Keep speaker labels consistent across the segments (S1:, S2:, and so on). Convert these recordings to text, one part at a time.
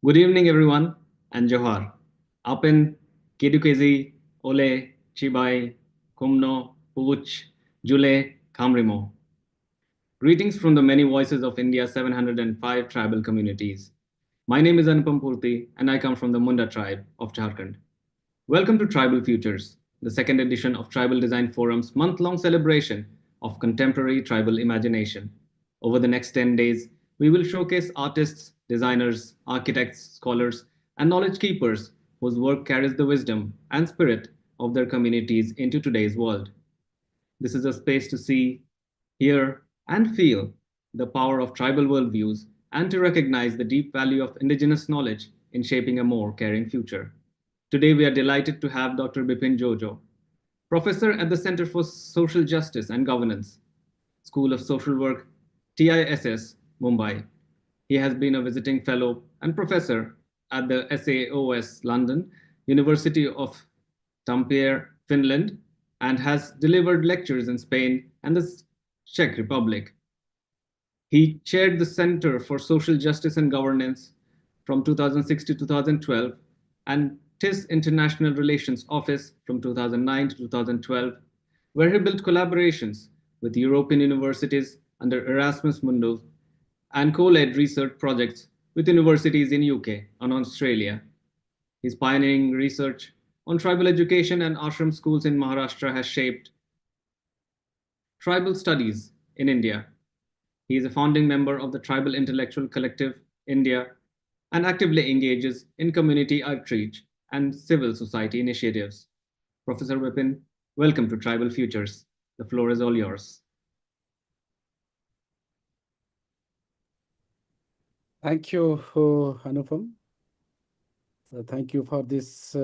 S1: Good evening, everyone, and Johar. Apen, Kedukezi, Ole, Chibai, Kumno, Puch, Jule, Kamrimo. Greetings from the many voices of India's 705 tribal communities. My name is Anupam Purty, and I come from the Munda tribe of Jharkhand. Welcome to Tribal Futures, the second edition of Tribal Design Forum's month long celebration of contemporary tribal imagination. Over the next 10 days, we will showcase artists, designers, architects, scholars, and knowledge keepers whose work carries the wisdom and spirit of their communities into today's world. This is a space to see, hear, and feel the power of tribal worldviews and to recognize the deep value of indigenous knowledge in shaping a more caring future. Today, we are delighted to have Dr. Bipin Jojo, professor at the Center for Social Justice and Governance, School of Social Work, TISS, Mumbai. He has been a visiting fellow and professor at the SAOS London, University of Tampere, Finland, and has delivered lectures in Spain and the Czech Republic. He chaired the Center for Social Justice and Governance from 2006 to 2012 and TIS International Relations Office from 2009 to 2012, where he built collaborations with European universities under Erasmus Mundus and co-led research projects with universities in UK and Australia. His pioneering research on tribal education and ashram schools in Maharashtra has shaped tribal studies in India. He is a founding member of the Tribal Intellectual Collective India and actively engages in community outreach and civil society initiatives. Professor Vipin, welcome to Tribal Futures. The floor is all yours.
S2: Thank you, Anupam. Thank you for this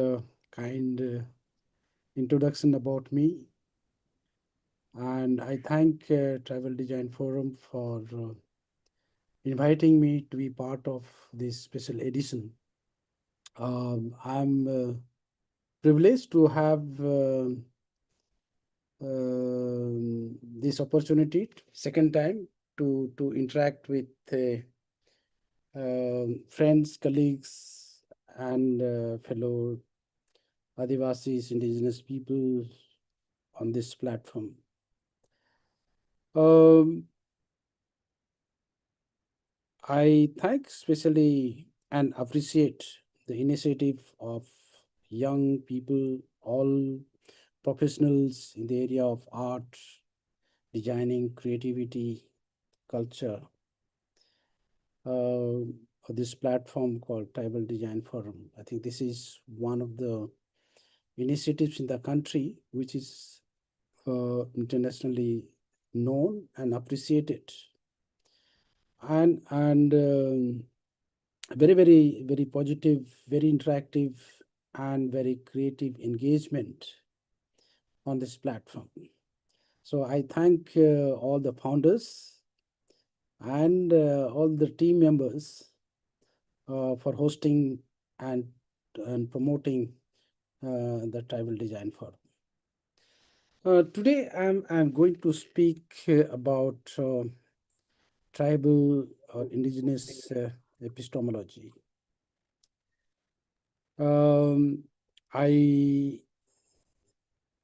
S2: kind introduction about me. And I thank Travel Design Forum for inviting me to be part of this special edition. I'm privileged to have this opportunity, second time, to interact with friends, colleagues, and fellow Adivasis, indigenous people on this platform. I thank especially and appreciate the initiative of young people, all professionals in the area of art, designing, creativity, culture, this platform called Tribal Design Forum. I think this is one of the initiatives in the country which is internationally known and appreciated, and very positive, very interactive, and very creative engagement on this platform. So I thank all the founders and all the team members for hosting and promoting the Tribal Design Forum. Today I'm going to speak about tribal or indigenous epistemology. I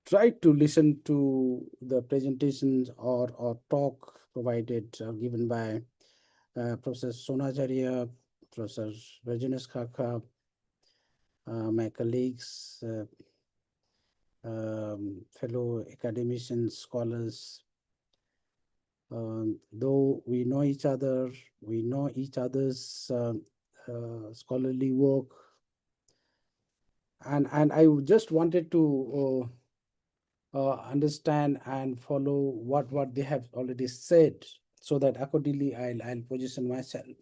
S2: tried to listen to the presentations or talk provided or given by Professor Sonacharya, Professor Rajanesh Kaka, my colleagues, fellow academicians, scholars. Though we know each other, we know each other's scholarly work, and I just wanted to understand and follow what they have already said, so that accordingly I'll position myself.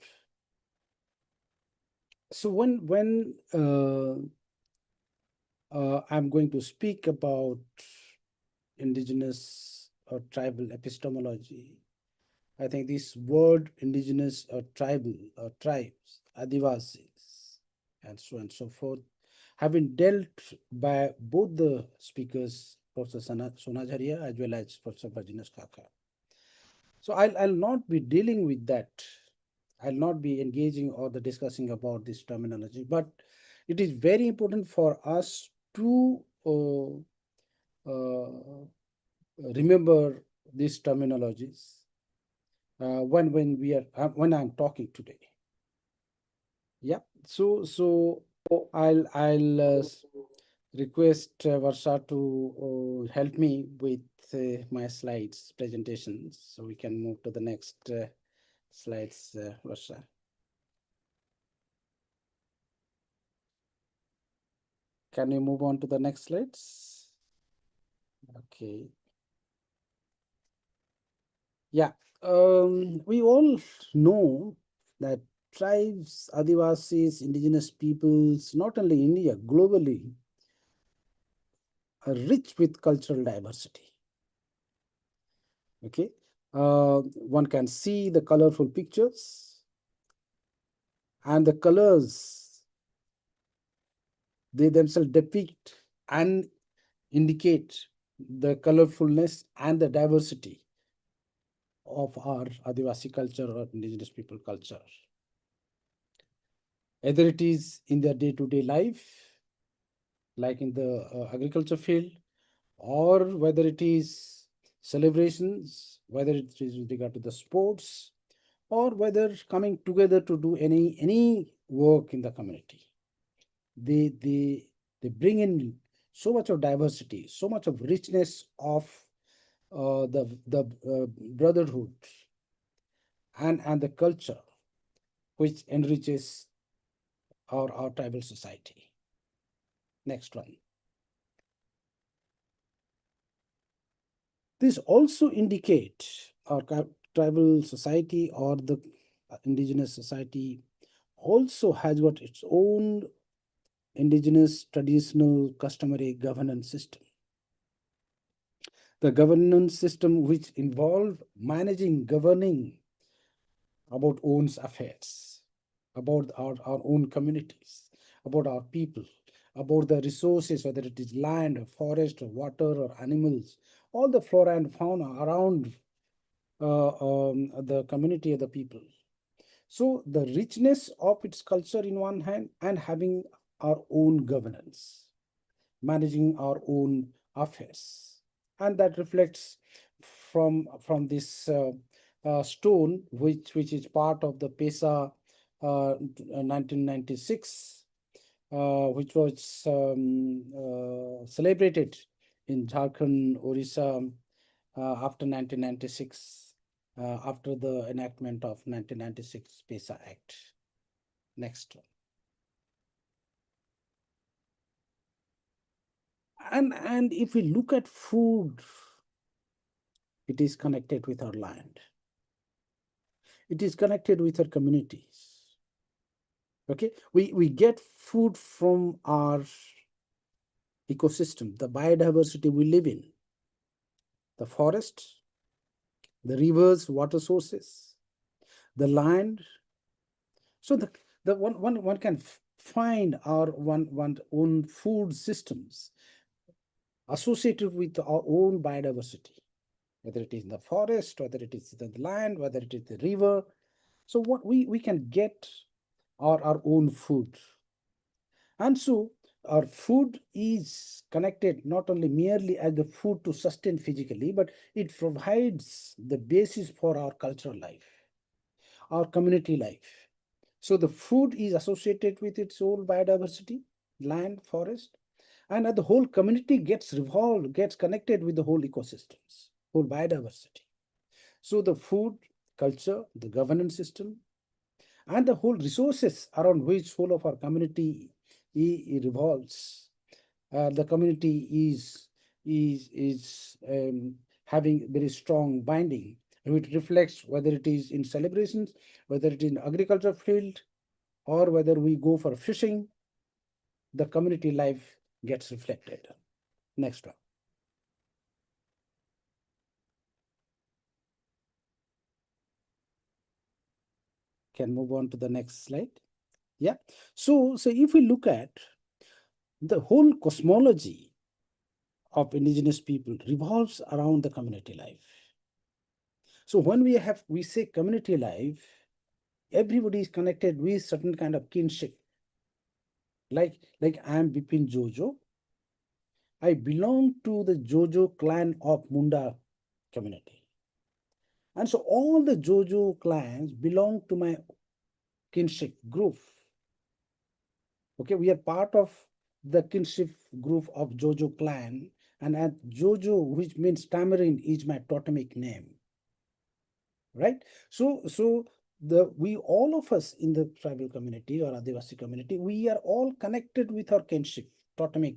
S2: So when I'm going to speak about indigenous or tribal epistemology, I think this word indigenous or tribal or tribes, Adivasis, and so on and so forth, have been dealt by both the speakers, Professor Sonacharya as well as Professor Bhajanesh Kaka. So I'll not be dealing with that I'll not be engaging or the discussing about this terminology, but it is very important for us to remember these terminologies when we are when I'm talking today. Yeah. So I'll request Varsha to help me with my slides presentations, so we can move to the next slides, Varsha. Can you move on to the next slides? Okay. Yeah. We all know that tribes, Adivasis, indigenous peoples, not only India, globally, are rich with cultural diversity. Okay. One can see the colorful pictures and the colors, they themselves depict and indicate the colorfulness and the diversity of our Adivasi culture or indigenous people culture. Either it is in their day-to-day life, like in the agriculture field, or whether it is celebrations, whether it is with regard to the sports, or whether coming together to do any work in the community. They bring in so much of diversity, so much of richness of the brotherhood and the culture which enriches our tribal society. Next one. This also indicate our tribal society or the indigenous society also has got its own indigenous traditional customary governance system. The governance system which involve managing, governing about own affairs, about our own communities, about our people, about the resources, whether it is land or forest or water or animals, all the flora and fauna around the community of the people. So the richness of its culture in one hand, and having our own governance, managing our own affairs, and that reflects from this stone which is part of the PESA 1996, which was celebrated in Jharkhand, Orissa, after 1996, after the enactment of 1996 PESA Act. Next one. And if we look at food, it is connected with our land. It is connected with our communities. Okay, we get food from our ecosystem, the biodiversity we live in, the forest, the rivers, water sources, the land. So the one can find our one own food systems associated with our own biodiversity, whether it is in the forest, whether it is the land, whether it is the river. So what we can get our own food. And so our food is connected not only merely as the food to sustain physically, but it provides the basis for our cultural life, our community life. So the food is associated with its own biodiversity, land, forest, and the whole community gets revolved, gets connected with the whole ecosystems, whole biodiversity. So the food, culture, the governance system, and the whole resources around which whole of our community revolves. The community is having very strong binding. It reflects whether it is in celebrations, whether it is in agriculture field, or whether we go for fishing. The community life gets reflected. Next one. Can move on to the next slide. Yeah. So if we look at the whole cosmology of indigenous people revolves around the community life. So when we say community life, everybody is connected with certain kind of kinship. Like I am Bipin Jojo. I belong to the Jojo clan of Munda community. And so all the Jojo clans belong to my kinship group. Okay, we are part of the kinship group of Jojo clan, and at Jojo, which means tamarind, is my totemic name. Right? So the we all of us in the tribal community or Adivasi community, we are all connected with our kinship, totemic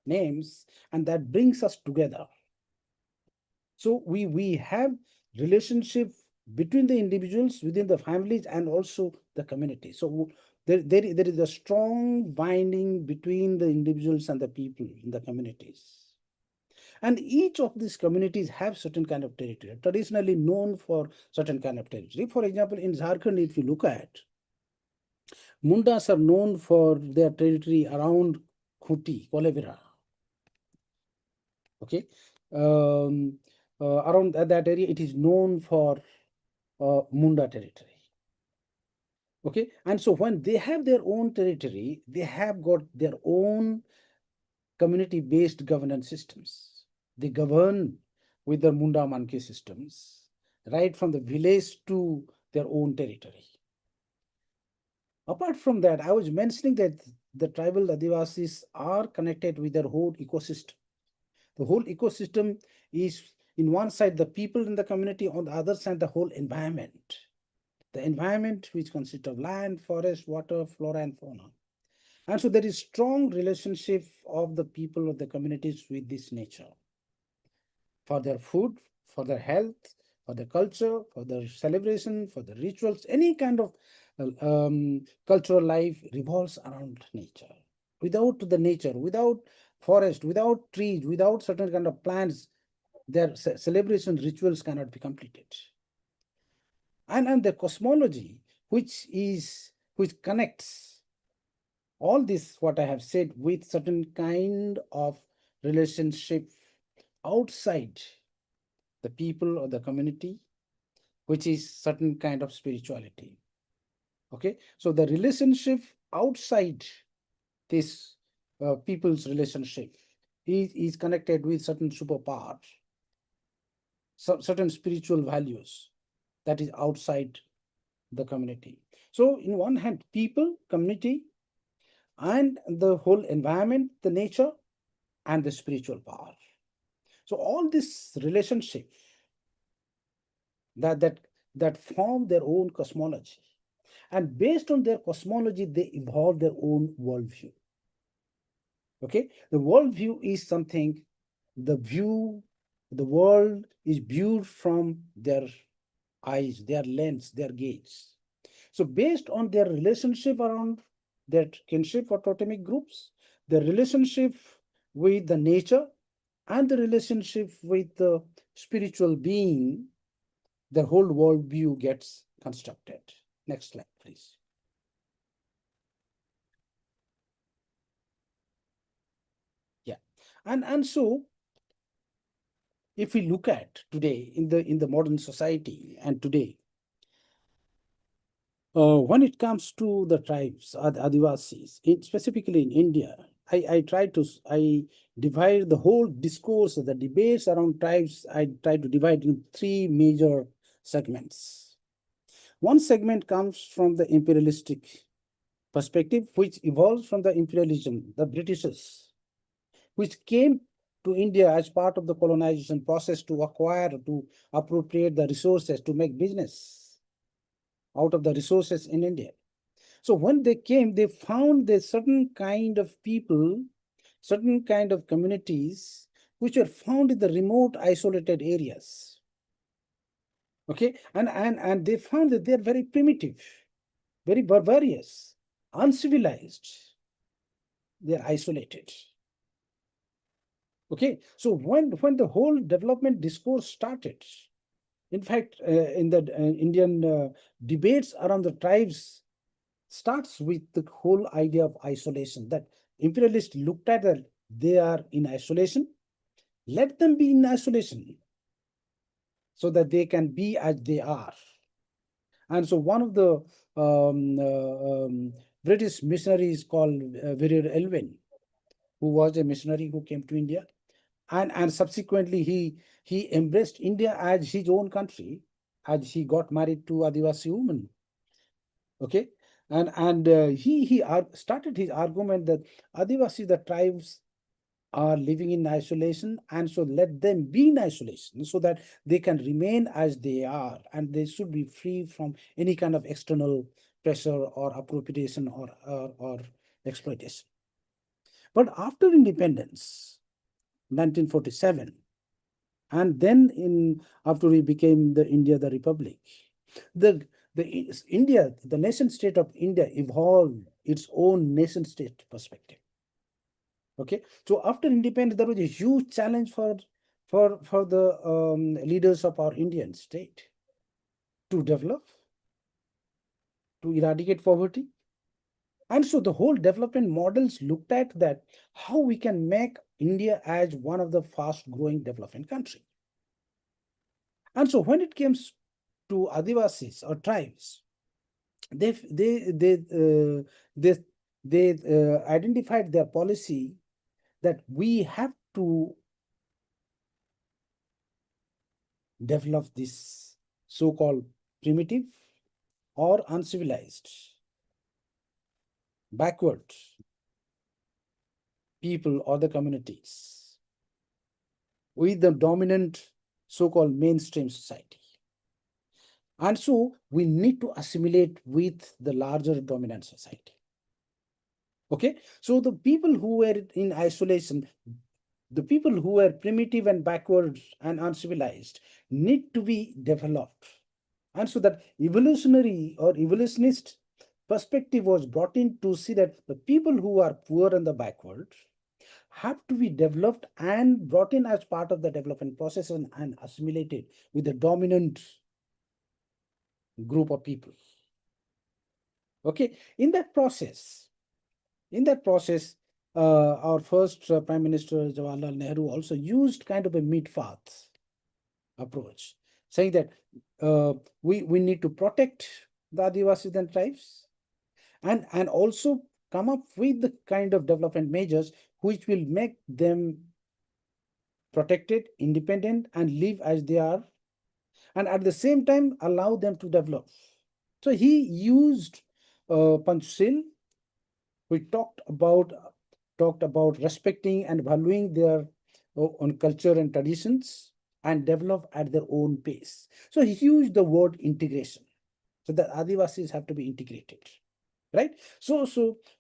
S2: names, and that brings us together. So we have relationship between the individuals within the families and also the community. So there is a strong binding between the individuals and the people in the communities. And each of these communities have certain kind of territory, traditionally known for certain kind of territory. For example, in Jharkhand, if you look at, Mundas are known for their territory around Khuti, Kolevira. Okay. Around that area, it is known for Munda territory. Okay, and so when they have their own territory, they have got their own community-based governance systems. They govern with the Munda Manke systems, right from the village to their own territory. Apart from that, I was mentioning that the tribal Adivasis are connected with their whole ecosystem. The whole ecosystem is, in one side, the people in the community, on the other side, the whole environment. The environment, which consists of land, forest, water, flora, and fauna. And so there is strong relationship of the people of the communities with this nature. For their food, for their health, for their culture, for their celebration, for the rituals, any kind of cultural life revolves around nature. Without the nature, without forest, without trees, without certain kind of plants, their celebration rituals cannot be completed. And the cosmology, which connects all this, what I have said, with certain kind of relationship outside the people or the community, which is certain kind of spirituality. Okay, so the relationship outside this people's relationship is connected with certain superpower, certain spiritual values that is outside the community. So in one hand, people, community, and the whole environment, the nature, and the spiritual power. So all this relationship that form their own cosmology, and based on their cosmology, they evolve their own worldview. Okay, the worldview is something, the world is viewed from their eyes, their lens, their gaze. So based on their relationship around their kinship or totemic groups, the relationship with the nature, and the relationship with the spiritual being, the whole worldview gets constructed. Next slide, please. Yeah, and so if we look at today in the modern society and today, when it comes to the tribes, Adivasis, specifically in India, I divide the whole discourse, the debates around tribes, I try to divide in three major segments. One segment comes from the imperialistic perspective, which evolves from the imperialism, the Britishers, which came to India as part of the colonization process to acquire, to appropriate the resources, to make business out of the resources in India. So when they came, they found a certain kind of people, certain kind of communities, which were found in the remote, isolated areas. Okay, and they found that they're very primitive, very barbarous, uncivilized. They're isolated. Okay, so when the whole development discourse started, in fact, in the Indian debates around the tribes starts with the whole idea of isolation, that imperialists looked at that they are in isolation, let them be in isolation so that they can be as they are. And so one of the British missionaries called Virir Elwin, who was a missionary who came to India, and subsequently he embraced India as his own country, as he got married to Adivasi woman. Okay, and he started his argument that Adivasi, the tribes, are living in isolation, and so let them be in isolation so that they can remain as they are, and they should be free from any kind of external pressure or appropriation or exploitation. But after independence, 1947, and then in after we became the India, the Republic, the the nation state of India evolved its own nation state perspective. Okay, so after independence, there was a huge challenge for the leaders of our Indian state to develop, to eradicate poverty. And so the whole development models looked at that how we can make India as one of the fast growing development country. And so when it comes to Adivasis or tribes, they they they uh, they they identified their policy that we have to develop this so-called primitive or uncivilized, backward people or the communities with the dominant so-called mainstream society. And so we need to assimilate with the larger dominant society. Okay, so the people who were in isolation, the people who were primitive and backward and uncivilized, need to be developed. And so that evolutionary or evolutionist perspective was brought in to see that the people who are poor and the backward have to be developed and brought in as part of the development process and assimilated with the dominant group of people. Okay, in that process, our first Prime Minister Jawaharlal Nehru also used kind of a mid-path approach, saying that we need to protect the Adivasis and tribes, and also come up with the kind of development measures which will make them protected, independent, and live as they are, and at the same time allow them to develop. So he used Panchshil, which talked about respecting and valuing their own culture and traditions and develop at their own pace. So he used the word integration. So the Adivasis have to be integrated, right? So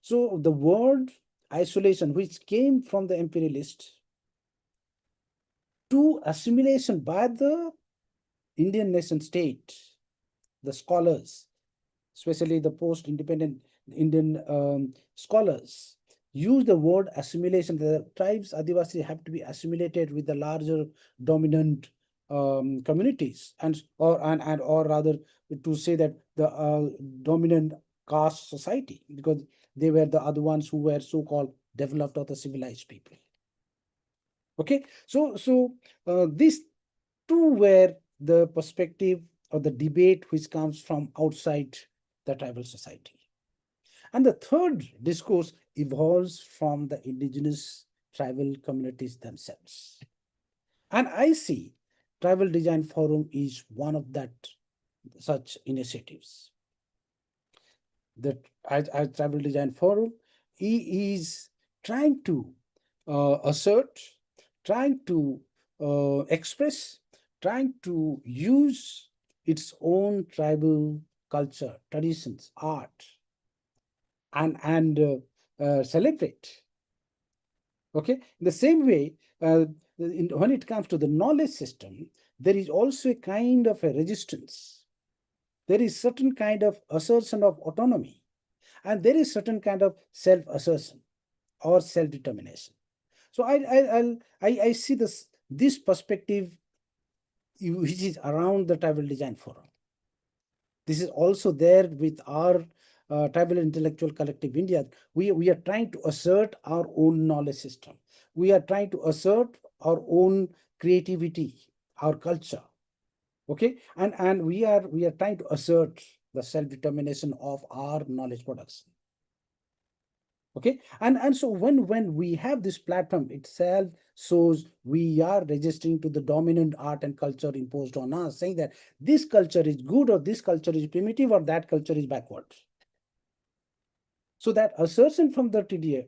S2: the word isolation, which came from the imperialist, to assimilation by the Indian nation state, the scholars, especially the post-independent Indian scholars, use the word assimilation. The tribes, Adivasi, have to be assimilated with the larger dominant communities, or rather to say that the dominant caste society, because they were the other ones who were so-called developed or the civilized people. Okay, so these two were the perspective or the debate which comes from outside the tribal society. And the third discourse evolves from the indigenous tribal communities themselves. And I see Tribal Design Forum is one of that such initiatives. That as Tribal Design Forum, he is trying to assert, trying to express, trying to use its own tribal culture, traditions, art, and celebrate. Okay, in the same way, when it comes to the knowledge system, there is also a kind of a resistance. There is certain kind of assertion of autonomy, and there is certain kind of self-assertion or self-determination. So I see this perspective which is around the Tribal Design Forum. This is also there with our Tribal Intellectual Collective India. We are trying to assert our own knowledge system. We are trying to assert our own creativity, our culture. Okay, and we are trying to assert the self-determination of our knowledge production. Okay, and so when we have this platform itself shows we are registering to the dominant art and culture imposed on us, saying that this culture is good or this culture is primitive or that culture is backward. So that assertion from the TDA,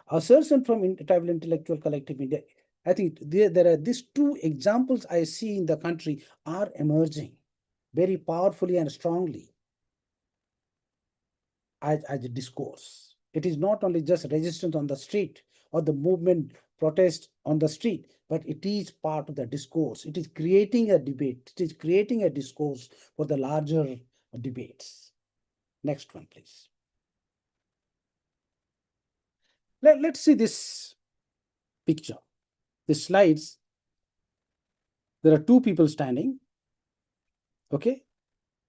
S2: assertion from tribal intellectual collective India, I think there are these two examples I see in the country are emerging very powerfully and strongly as a discourse. It is not only just resistance on the street or the movement protest on the street, but it is part of the discourse. It is creating a debate. It is creating a discourse for the larger debates. Next one, please. Let's see this picture. The slides, there are two people standing, okay?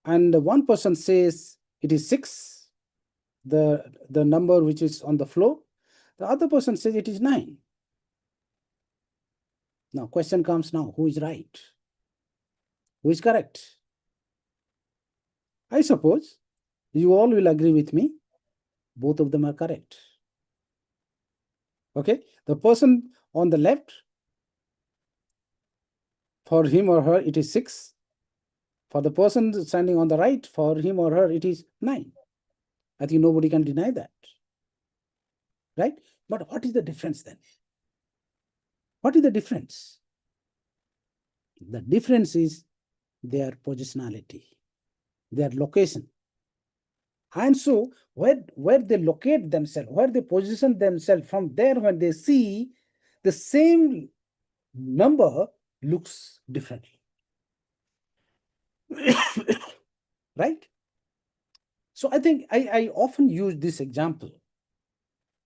S2: And one person says it is 6, the number which is on the floor. The other person says it is 9. Now, question comes now, who is right? Who is correct? I suppose you all will agree with me. Both of them are correct. Okay, the person on the left, for him or her, it is 6. For the person standing on the right, for him or her, it is 9. I think nobody can deny that. Right? But what is the difference then? What is the difference? The difference is their positionality, their location. And so where they locate themselves, where they position themselves, from there when they see the same number looks differently. Right? So I think I often use this example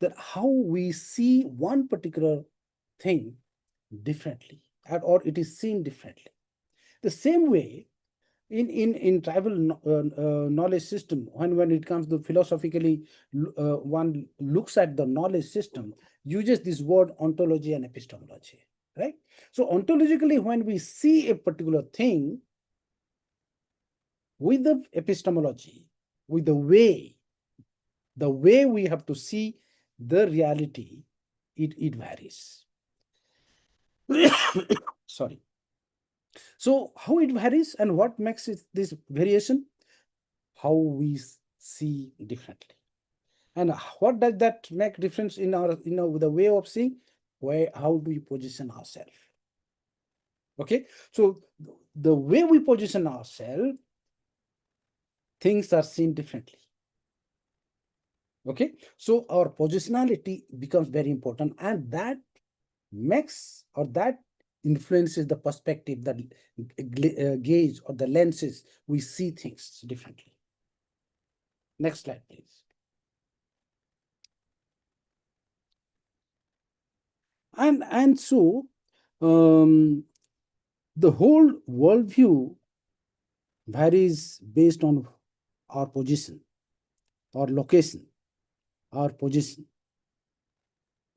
S2: that how we see one particular thing differently, or it is seen differently. The same way in tribal knowledge system, when it comes to philosophically, one looks at the knowledge system, uses this word ontology and epistemology, right? So ontologically, when we see a particular thing, with the epistemology, with the way we have to see the reality, it varies. Sorry. So how it varies and what makes it this variation? How we see differently. And what does that make difference in our, the way of seeing? Where, how do we position ourselves? Okay, so the way we position ourselves, things are seen differently. Okay, so our positionality becomes very important, and that makes, or that influences the perspective, that gaze or the lenses we see things differently. Next slide, please. And so the whole worldview varies based on our position, our location, our position.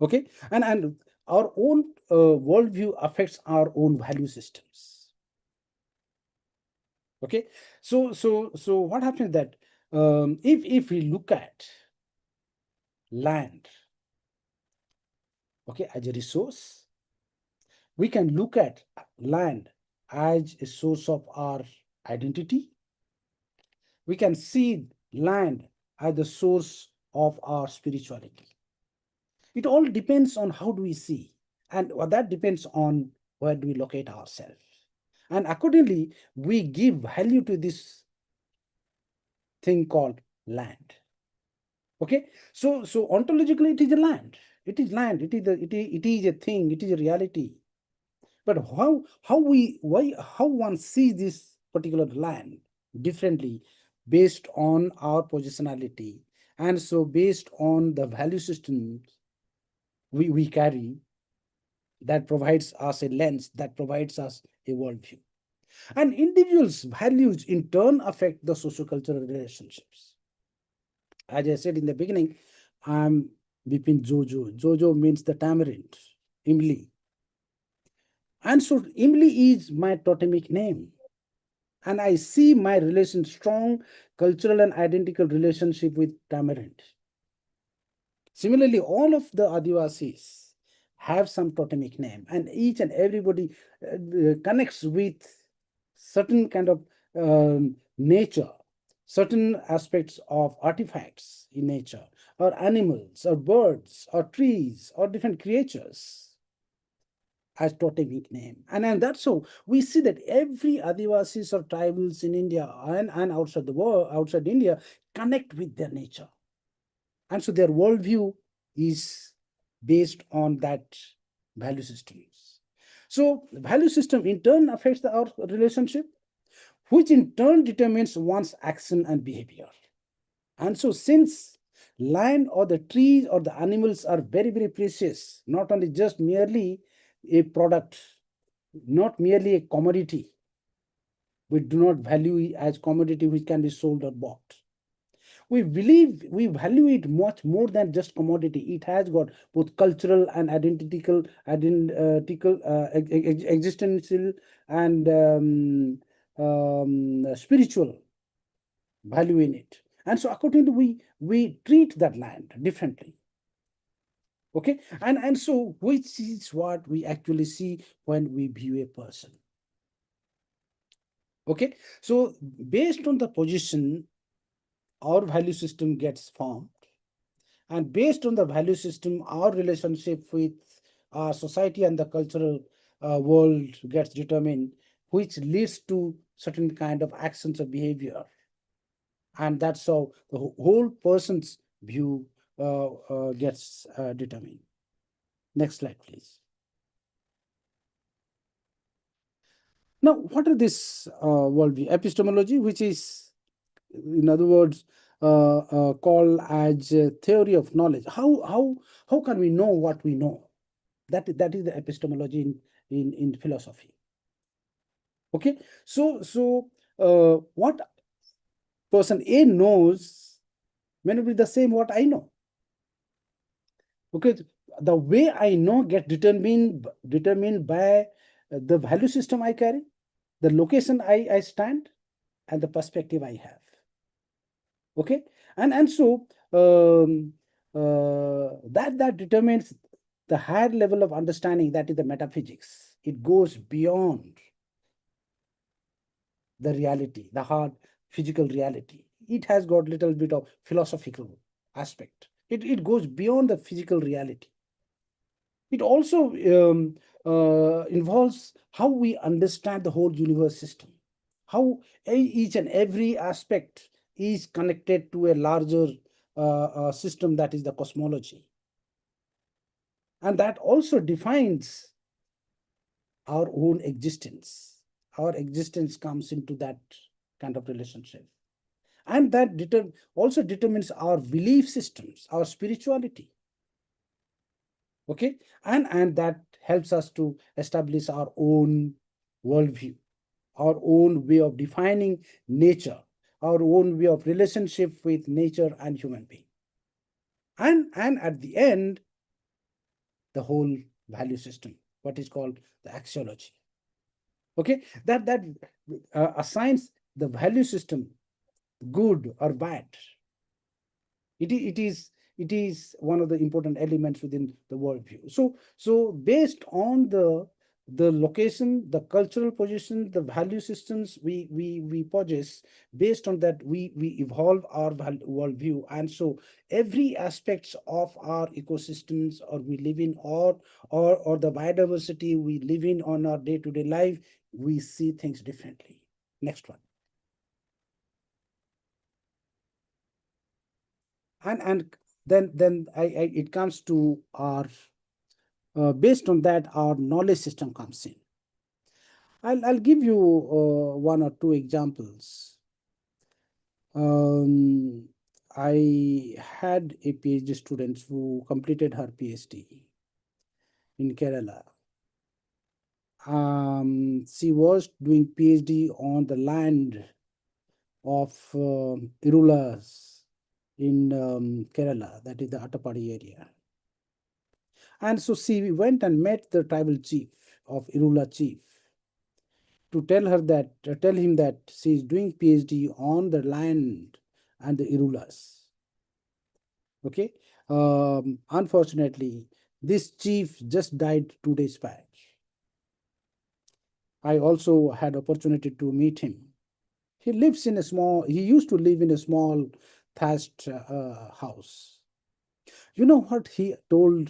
S2: Okay, and our own worldview affects our own value systems. Okay, so what happens that if we look at land, okay, as a resource, we can look at land as a source of our identity. We can see land as the source of our spirituality. It all depends on how do we see, and that depends on where do we locate ourselves. And accordingly, we give value to this thing called land. Okay, so ontologically, it is a land. It is land. It is a thing. It is a reality. But how one sees this particular land differently based on our positionality, and so based on the value systems we carry, that provides us a lens, that provides us a worldview. And individuals' values in turn affect the sociocultural relationships. As I said in the beginning, I'm Bipin Jojo. Jojo means the tamarind, Imli. And so Imli is my totemic name. And I see my relation strong cultural and identical relationship with tamarind. Similarly, all of the Adivasis have some totemic name, and each and everybody connects with certain kind of nature, certain aspects of artifacts in nature, or animals, or birds, or trees, or different creatures as totemic name. And that's so we see that every Adivasis or tribals in India and outside the world, outside India, connect with their nature. And so their worldview is based on that value systems. So the value system in turn affects our relationship, which in turn determines one's action and behavior. And so since land or the trees or the animals are very, very precious, not only just merely a product, not merely a commodity, we do not value it as commodity which can be sold or bought. We believe we value it much more than just commodity. It has got both cultural and identical existential and spiritual value in it. And so according to we treat that land differently. Okay, and so which is what we actually see when we view a person. Okay, so based on the position, our value system gets formed, and based on the value system, our relationship with our society and the cultural world gets determined, which leads to certain kind of actions or behavior. And that's how the whole person's view gets determined. Next slide, please. Now, what are this worldview? Epistemology, which is, in other words, called as a theory of knowledge. How can we know what we know? That is the epistemology in philosophy. Okay, what person A knows may not be the same what I know. Okay, the way I know get determined by the value system I carry, the location I stand, and the perspective I have. Okay, and so that determines the higher level of understanding, that is the metaphysics. It goes beyond the reality, the hard physical reality. It has got little bit of philosophical aspect. It goes beyond the physical reality. It also involves how we understand the whole universe system, how each and every aspect is connected to a larger system, that is the cosmology. And that also defines our own existence. Our existence comes into that kind of relationship. And that also determines our belief systems, our spirituality. Okay, and that helps us to establish our own worldview, our own way of defining nature, our own way of relationship with nature and human being, and at the end, the whole value system, what is called the axiology. Okay, that assigns the value system good or bad. It is one of the important elements within the worldview. So based on the location, the cultural position, the value systems we possess, based on that we evolve our worldview. And so every aspects of our ecosystems or we live in, or the biodiversity we live in on our day-to-day life, we see things differently. Next one. And then it comes to our based on that our knowledge system comes in. I'll give you one or two examples. I had a PhD student who completed her PhD in Kerala. She was doing PhD on the land of Irulas in Kerala, that is the Attapadi area. And so she went and met the tribal chief of Irula chief. to tell him that she is doing PhD on the land and the Irulas. Okay. Unfortunately, this chief just died 2 days back. I also had opportunity to meet him. He used to live in a small thatched house. You know what he told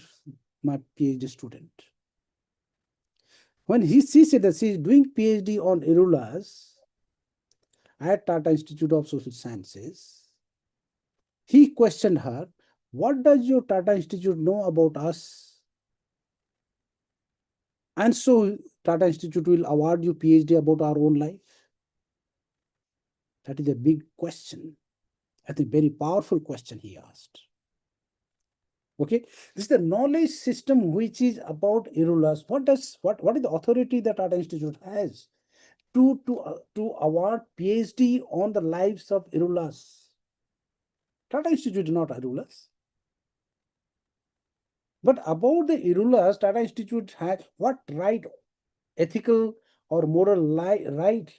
S2: my PhD student? When she said that she is doing PhD on Irulas at Tata Institute of Social Sciences, he questioned her, what does your Tata Institute know about us? And so Tata Institute will award you PhD about our own life? That is a big question. I think very powerful question he asked. Okay, this is the knowledge system which is about Irulas. What is the authority that Tata Institute has to award PhD on the lives of Irulas? Tata Institute is not Irulas. But about the Irulas, Tata Institute has what right, ethical or moral right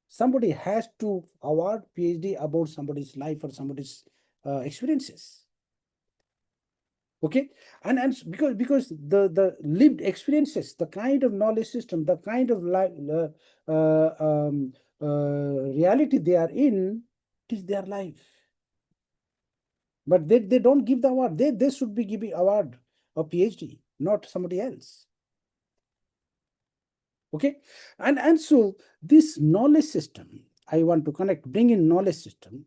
S2: somebody has to award PhD about somebody's life or somebody's experiences. Okay, and because the lived experiences, the kind of knowledge system, the kind of reality they are in, it is their life. But they don't give the award. They should be giving award of PhD, not somebody else. Okay, and so this knowledge system, I want to bring in knowledge system.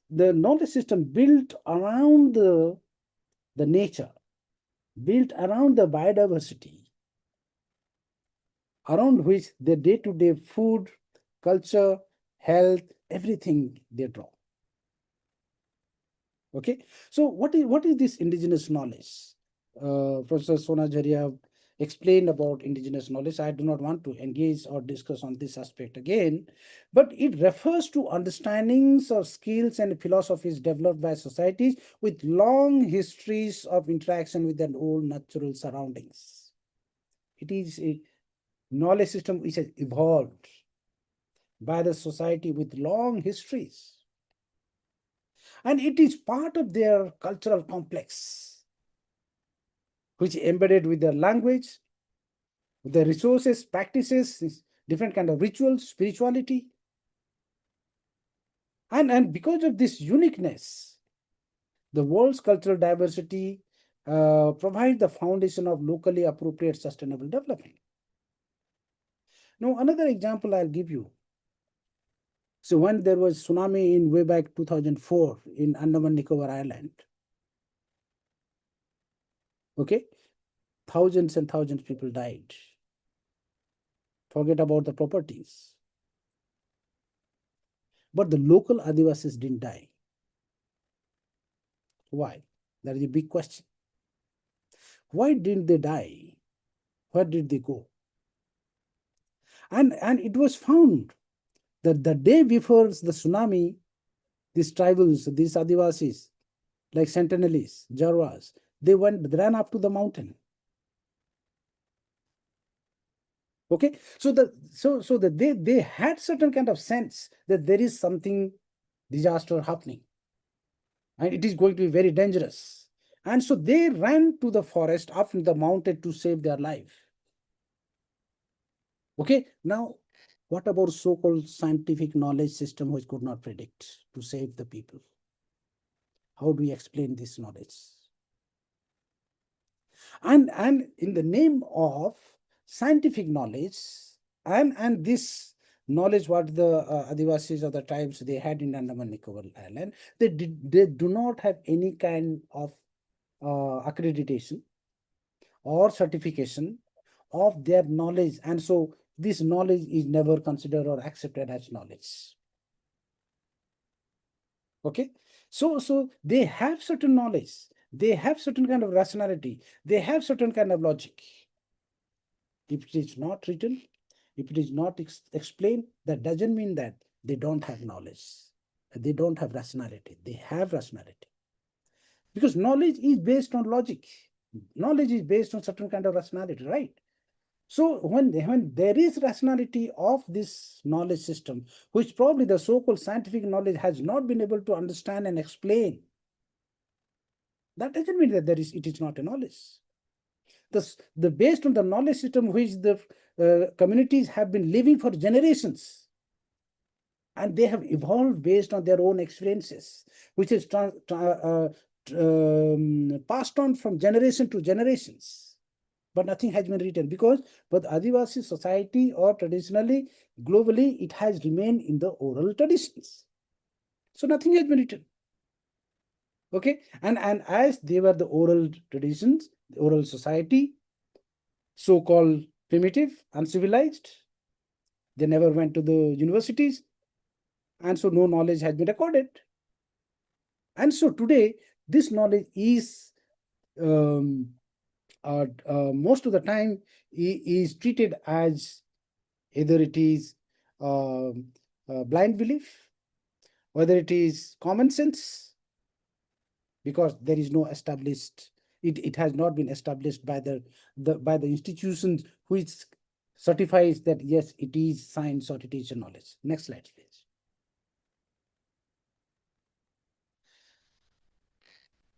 S2: The knowledge system built around the nature, built around the biodiversity, around which the day-to-day food, culture, health, everything they draw. Okay, so what is this indigenous knowledge? Professor Sona Jharia explained about indigenous knowledge. I do not want to engage or discuss on this aspect again, but it refers to understandings of skills and philosophies developed by societies with long histories of interaction with their old natural surroundings. It is a knowledge system which has evolved by the society with long histories. And it is part of their cultural complex, which is embedded with their language, with their resources, practices, different kind of rituals, spirituality. And because of this uniqueness, the world's cultural diversity provides the foundation of locally appropriate sustainable development. Now, another example I'll give you. So when there was tsunami in way back 2004 in Andaman Nicobar Island, okay, thousands and thousands of people died. Forget about the properties. But the local Adivasis didn't die. Why? That is a big question. Why didn't they die? Where did they go? And it was found that the day before the tsunami, these tribals, these Adivasis, like Sentinelese, Jarwas, they ran up to the mountain. Okay, so they had certain kind of sense that there is something disaster happening, and it is going to be very dangerous. And so they ran to the forest, up in the mountain to save their life. Okay, now what about so-called scientific knowledge system which could not predict to save the people? How do we explain this knowledge? And in the name of scientific knowledge and this knowledge what the Adivasis or the tribes they had in Andaman Nicobar Island, they do not have any kind of accreditation or certification of their knowledge, and so this knowledge is never considered or accepted as knowledge. Okay, so they have certain knowledge, they have certain kind of rationality, they have certain kind of logic. If it is not written, if it is not explained, that doesn't mean that they don't have knowledge, they don't have rationality. They have rationality, because knowledge is based on logic, knowledge is based on certain kind of rationality, right? So when there is rationality of this knowledge system, which probably the so-called scientific knowledge has not been able to understand and explain, that doesn't mean that it is not a knowledge. The based on the knowledge system which the communities have been living for generations, and they have evolved based on their own experiences, which is passed on from generation to generations. But nothing has been written, because but Adivasi society, or traditionally, globally, it has remained in the oral traditions. So nothing has been written. Okay, and as they were the oral traditions, the oral society, so-called primitive, uncivilized, they never went to the universities, and so no knowledge has been recorded. And so today, this knowledge is most of the time is treated as either it is blind belief, whether it is common sense, because there is no established, it has not been established by the institutions which certifies that yes, it is science or it is knowledge. Next slide, please.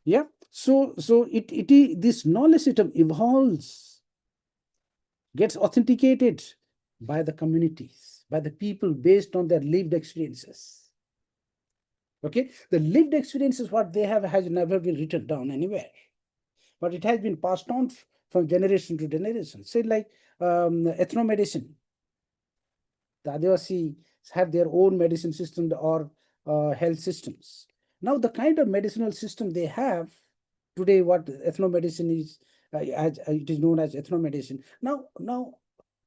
S2: Yeah, so it is, this knowledge system evolves, gets authenticated by the communities, by the people, based on their lived experiences. Okay, the lived experiences what they have has never been written down anywhere, but it has been passed on from generation to generation. Say like ethnomedicine, the Adivasi have their own medicine system, or health systems. Now the kind of medicinal system they have today, what ethnomedicine is, as it is known as ethnomedicine. Now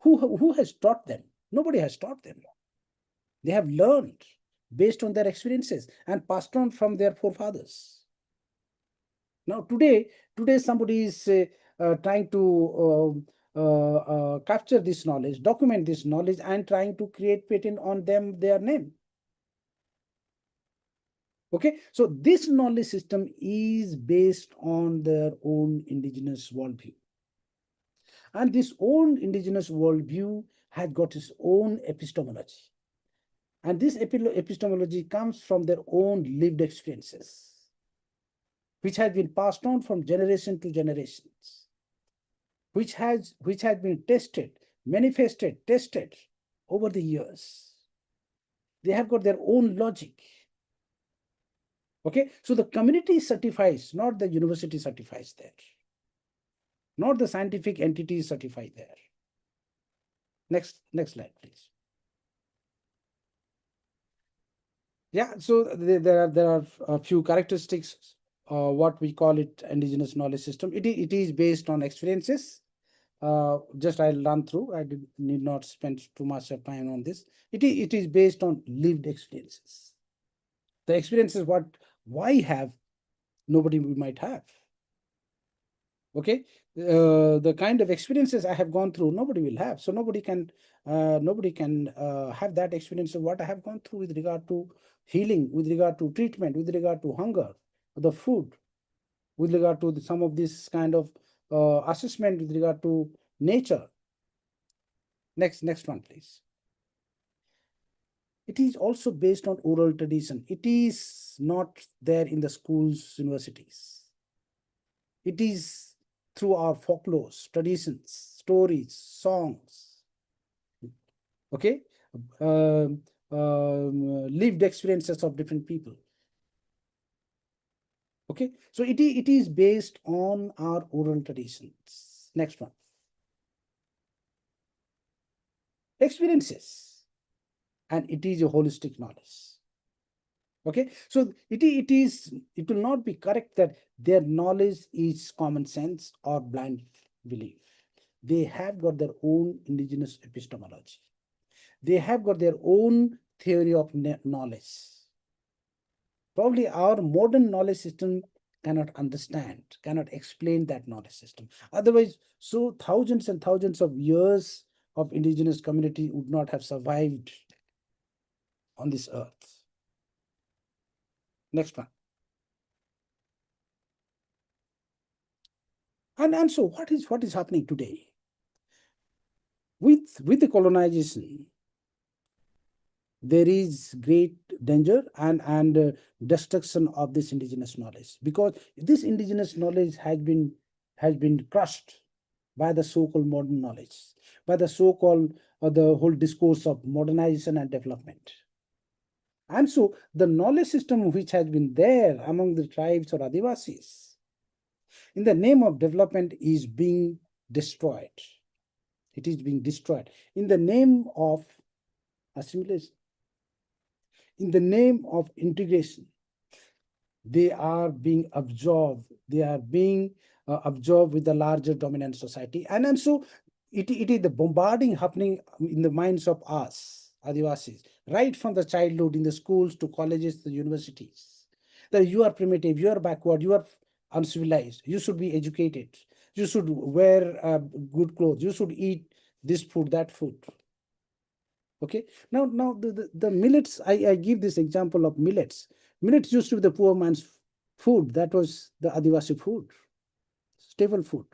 S2: who has taught them? Nobody has taught them. They have learned based on their experiences and passed on from their forefathers. Now today somebody is trying to capture this knowledge, document this knowledge, and trying to create patent on them, their name. Okay, so this knowledge system is based on their own indigenous worldview. And this own indigenous worldview has got its own epistemology. And this epistemology comes from their own lived experiences, which has been passed on from generation to generations, which has been tested, manifested, tested over the years. They have got their own logic. Okay, so the community certifies, not the university certifies there, not the scientific entity certified there. Next slide, please. Yeah, so there are a few characteristics, what we call it indigenous knowledge system. It is based on experiences. Just I'll run through. I need not spend too much of time on this. It is based on lived experiences. The experiences what why have nobody might have. Okay, the kind of experiences I have gone through, nobody will have. So nobody can have that experience of what I have gone through with regard to healing, with regard to treatment, with regard to hunger, the food, with regard to some of this kind of assessment with regard to nature. Next one, please. It is also based on oral tradition. It is not there in the schools, universities. It is through our folklores, traditions, stories, songs. Okay, lived experiences of different people. Okay, so it is based on our oral traditions. Next one. Experiences, and it is a holistic knowledge. Okay, so it will not be correct that their knowledge is common sense or blind belief. They have got their own indigenous epistemology. They have got their own theory of knowledge. Probably our modern knowledge system cannot understand, cannot explain that knowledge system. Otherwise, so thousands and thousands of years of indigenous community would not have survived on this earth. Next one. And so what is happening today? with the colonization, there is great danger and destruction of this indigenous knowledge, because this indigenous knowledge has been crushed by the so-called modern knowledge, by the so-called the whole discourse of modernization and development. And so the knowledge system which has been there among the tribes or Adivasis in the name of development is being destroyed. It is being destroyed in the name of assimilation, in the name of integration. They are being absorbed. They are being absorbed with the larger dominant society. And so it is the bombarding happening in the minds of us, Adivasis, right from the childhood in the schools to colleges to universities. That you are primitive, you are backward, you are uncivilized, you should be educated, you should wear good clothes, you should eat this food, that food. Okay. Now the millets, I give this example of millets. Millets used to be the poor man's food. That was the Adivasi food, staple food.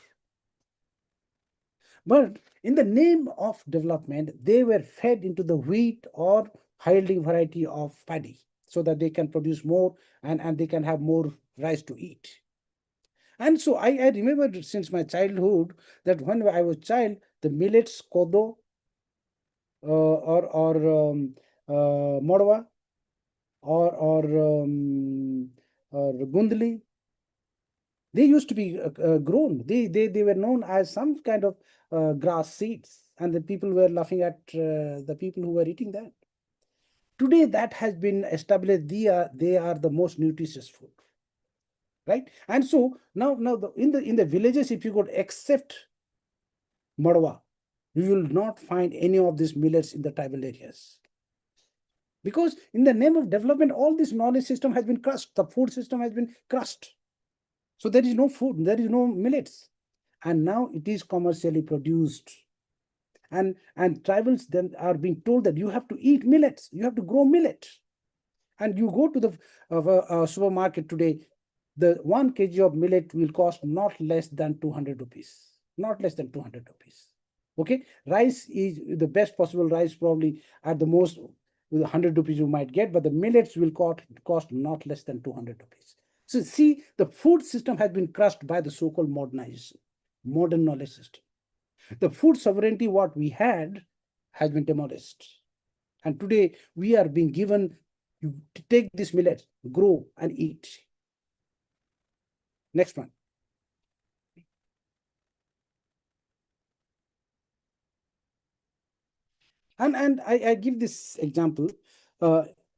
S2: But in the name of development, they were fed into the wheat or high-yielding variety of paddy so that they can produce more and they can have more rice to eat. And so I remember since my childhood that when I was child, the millets, kodo, or modwa, or gundli, they used to be grown. They were known as some kind of grass seeds, and the people were laughing at the people who were eating that. Today, that has been established. They are the most nutritious food, right? And so now in the villages, if you could accept madwa, you will not find any of these millets in the tribal areas. Because in the name of development, all this knowledge system has been crushed. The food system has been crushed. So there is no food, there is no millets. And now it is commercially produced. And tribals then are being told that you have to eat millets, you have to grow millet. And you go to the supermarket today, the 1 kg of millet will cost not less than 200 rupees. Not less than 200 rupees. Okay, rice is the best possible rice, probably at the most with 100 rupees you might get, but the millets will cost not less than 200 rupees. So see, the food system has been crushed by the so-called modernization, modern knowledge system. The food sovereignty what we had has been demolished. And today we are being given, you take this millet, grow and eat. Next one. And I give this example.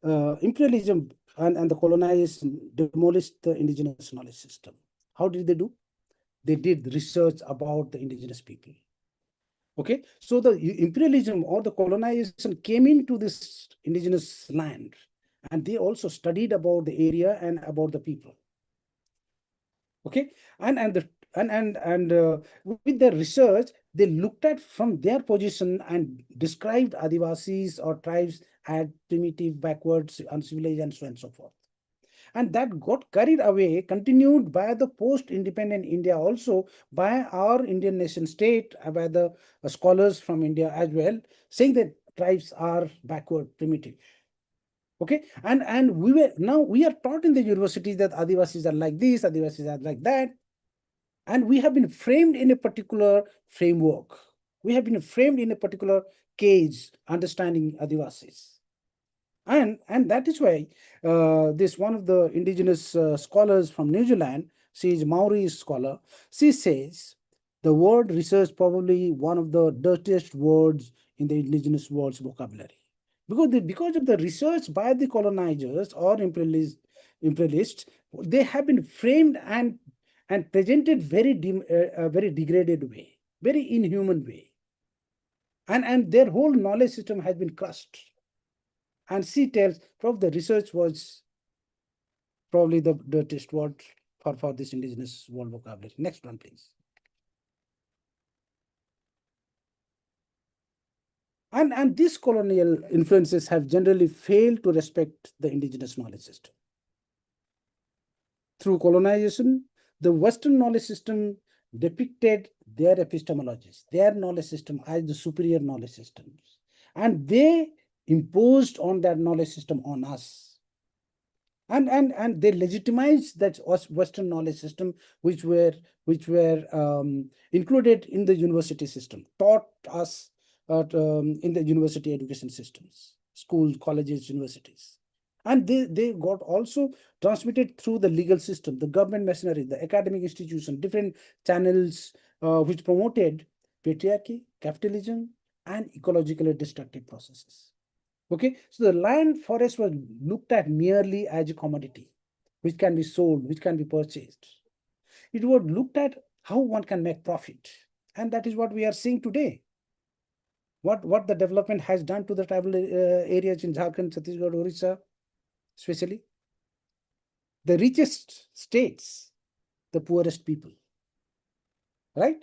S2: Imperialism and the colonization demolished the indigenous knowledge system. How did they do? They did research about the indigenous people. Okay, so the imperialism or the colonization came into this indigenous land, and they also studied about the area and about the people. Okay, and with their research, they looked at from their position and described Adivasis or tribes as primitive, backwards, uncivilized, and so on and so forth. And that got carried away, continued by the post-independent India, also by our Indian nation state, by the scholars from India as well, saying that tribes are backward, primitive. Okay, and we are taught in the universities that Adivasis are like this, Adivasis are like that, and we have been framed in a particular framework. We have been framed in a particular cage, understanding Adivasis. And that is why this one of the indigenous scholars from New Zealand, she is Maori scholar, she says the word research probably one of the dirtiest words in the indigenous world's vocabulary. Because of the research by the colonizers or imperialists, they have been framed and presented very degraded way, very inhuman way. And their whole knowledge system has been crushed. And she tells probably the research was probably the dirtiest word for this indigenous world vocabulary. Next one, please. And these colonial influences have generally failed to respect the indigenous knowledge system. Through colonization, the Western knowledge system depicted their epistemologies, their knowledge system as the superior knowledge systems. And they imposed on that knowledge system on us. And they legitimized that Western knowledge system, which were included in the university system, taught us in the university education systems, schools, colleges, universities. And they got also transmitted through the legal system, the government machinery, the academic institution, different channels which promoted patriarchy, capitalism, and ecologically destructive processes. Okay, so the land forest was looked at merely as a commodity, which can be sold, which can be purchased. It was looked at how one can make profit. And that is what we are seeing today. What the development has done to the tribal areas in Jharkhand, Chhattisgarh, Orissa, especially. The richest states, the poorest people, right?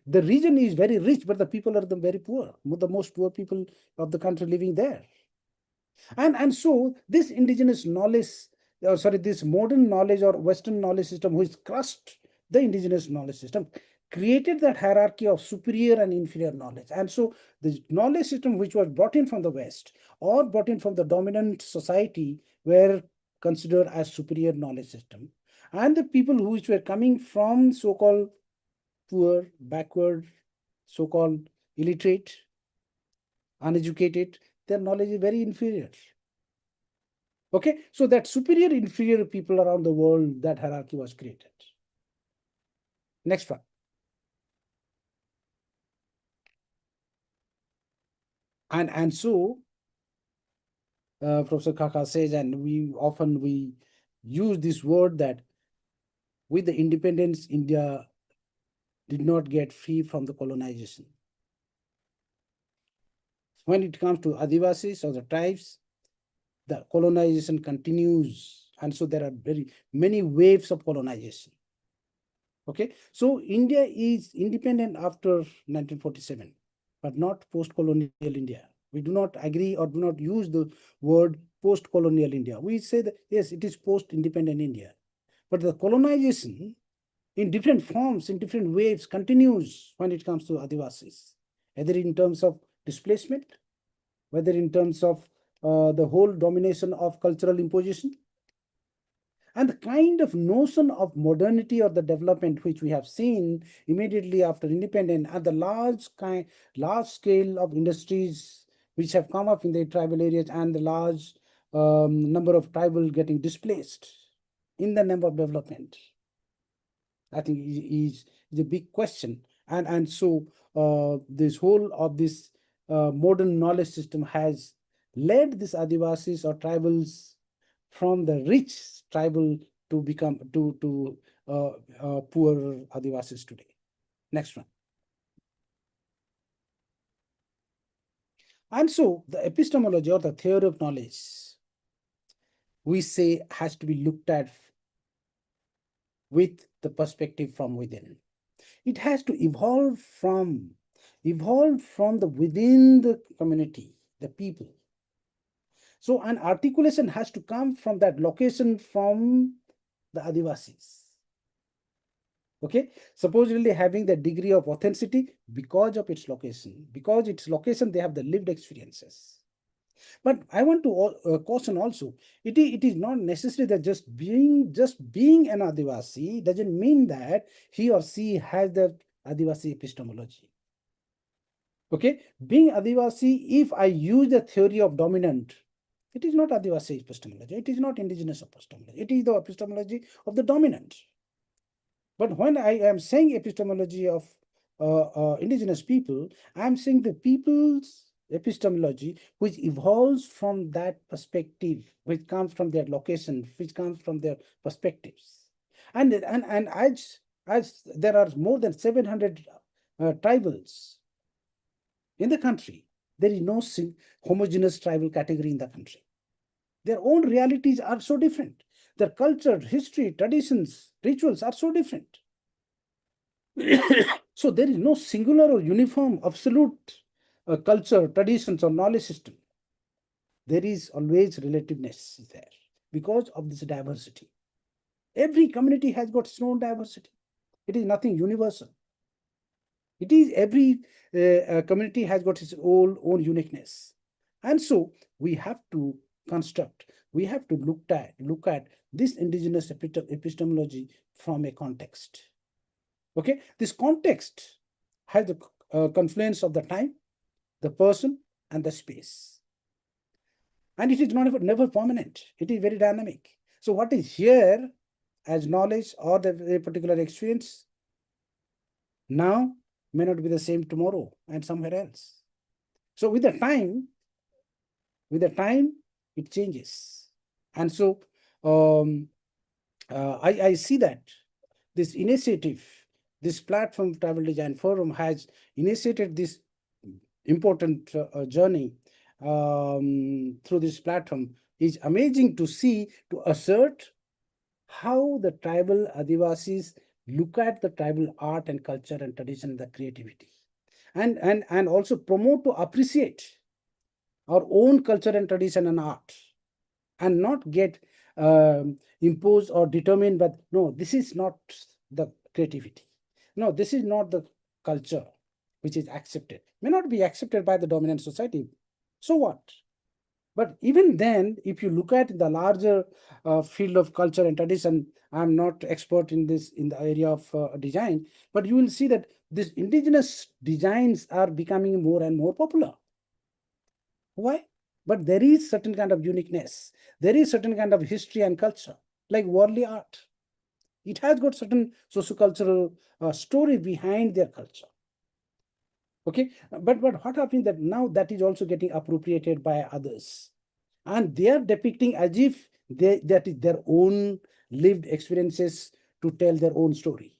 S2: The region is very rich, but the people are the very poor, the most poor people of the country living there. And so this indigenous knowledge, this modern knowledge or Western knowledge system, which crushed the indigenous knowledge system, created that hierarchy of superior and inferior knowledge. And so the knowledge system which was brought in from the West or brought in from the dominant society were considered as superior knowledge system. And the people which were coming from so-called poor, backward, so-called illiterate, uneducated, their knowledge is very inferior. Okay, so that superior, inferior people around the world, that hierarchy was created. Next one. And so Professor Kaka says, and we use this word that with the independence, India did not get free from the colonization. When it comes to Adivasis or the tribes, the colonization continues. And so there are very many waves of colonization. Okay, so India is independent after 1947, but not post-colonial India. We do not agree or do not use the word post-colonial India. We say that, yes, it is post-independent India. But the colonization in different forms, in different waves, continues when it comes to Adivasis, either in terms of displacement, whether in terms of the whole domination of cultural imposition, and the kind of notion of modernity or the development which we have seen immediately after independence, and the large scale of industries which have come up in the tribal areas, and the large number of tribal getting displaced in the name of development, I think is a big question. And so this whole of this modern knowledge system has led these Adivasis or tribals from the rich tribal to become poor Adivasis today. Next one. And so the epistemology or the theory of knowledge, we say, has to be looked at with the perspective from within. It has to evolve from the within the community, the people. So an articulation has to come from that location, from the Adivasis. Okay, supposedly having the degree of authenticity because of its location. Because its location, they have the lived experiences. But I want to caution also, it is not necessary that just being an Adivasi doesn't mean that he or she has the Adivasi epistemology. Okay, being Adivasi, if I use the theory of dominant, it is not Adivasi epistemology, it is not indigenous epistemology, it is the epistemology of the dominant. But when I am saying epistemology of indigenous people, I am saying the people's epistemology which evolves from that perspective, which comes from their location, which comes from their perspectives. And as there are more than 700 tribals in the country, there is no homogeneous tribal category in the country. Their own realities are so different. Their culture, history, traditions, rituals are so different. So there is no singular or uniform, absolute culture, traditions, or knowledge system. There is always relativeness there because of this diversity. Every community has got its own diversity. It is nothing universal. It is every community has got its own uniqueness. And so we have to construct, we have to look at this indigenous epistemology from a context. Okay, this context has the confluence of the time, the person, and the space. And it is not never permanent. It is very dynamic. So what is here as knowledge or the particular experience now may not be the same tomorrow and somewhere else. So with the time, it changes. And so um, I see that this initiative, this platform Travel Design Forum has initiated this important journey through this platform is amazing to see, to assert how the tribal Adivasis look at the tribal art and culture and tradition and the creativity, and also promote to appreciate our own culture and tradition and art, and not get imposed or determined. But no, this is not the creativity. No, this is not the culture which is accepted. May not be accepted by the dominant society. So what? But even then, if you look at the larger field of culture and tradition, I'm not expert in this in the area of design, but you will see that these indigenous designs are becoming more and more popular. Why? But there is certain kind of uniqueness. There is certain kind of history and culture, like worldly art. It has got certain sociocultural story behind their culture. Okay, but what happens that now that is also getting appropriated by others, and they are depicting as if that is their own lived experiences to tell their own story.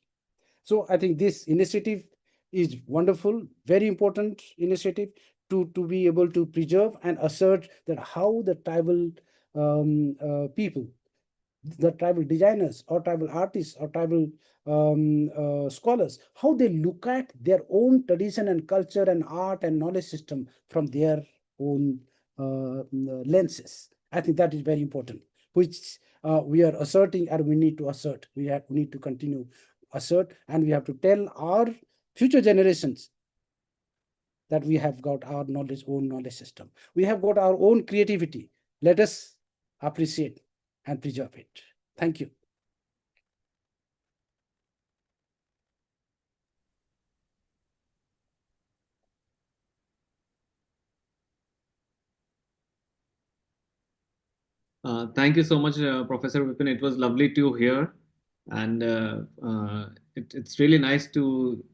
S2: So I think this initiative is wonderful, very important initiative to be able to preserve and assert that how the tribal people, the tribal designers or tribal artists or tribal scholars, how they look at their own tradition and culture and art and knowledge system from their own lenses. I think that is very important, which we are asserting and we need to assert. We need to continue assert, and we have to tell our future generations that we have got our own knowledge system. We have got our own creativity. Let us appreciate and preserve it. Thank you.
S1: Thank you so much, Professor Vipin. It was lovely to hear, and it's really nice to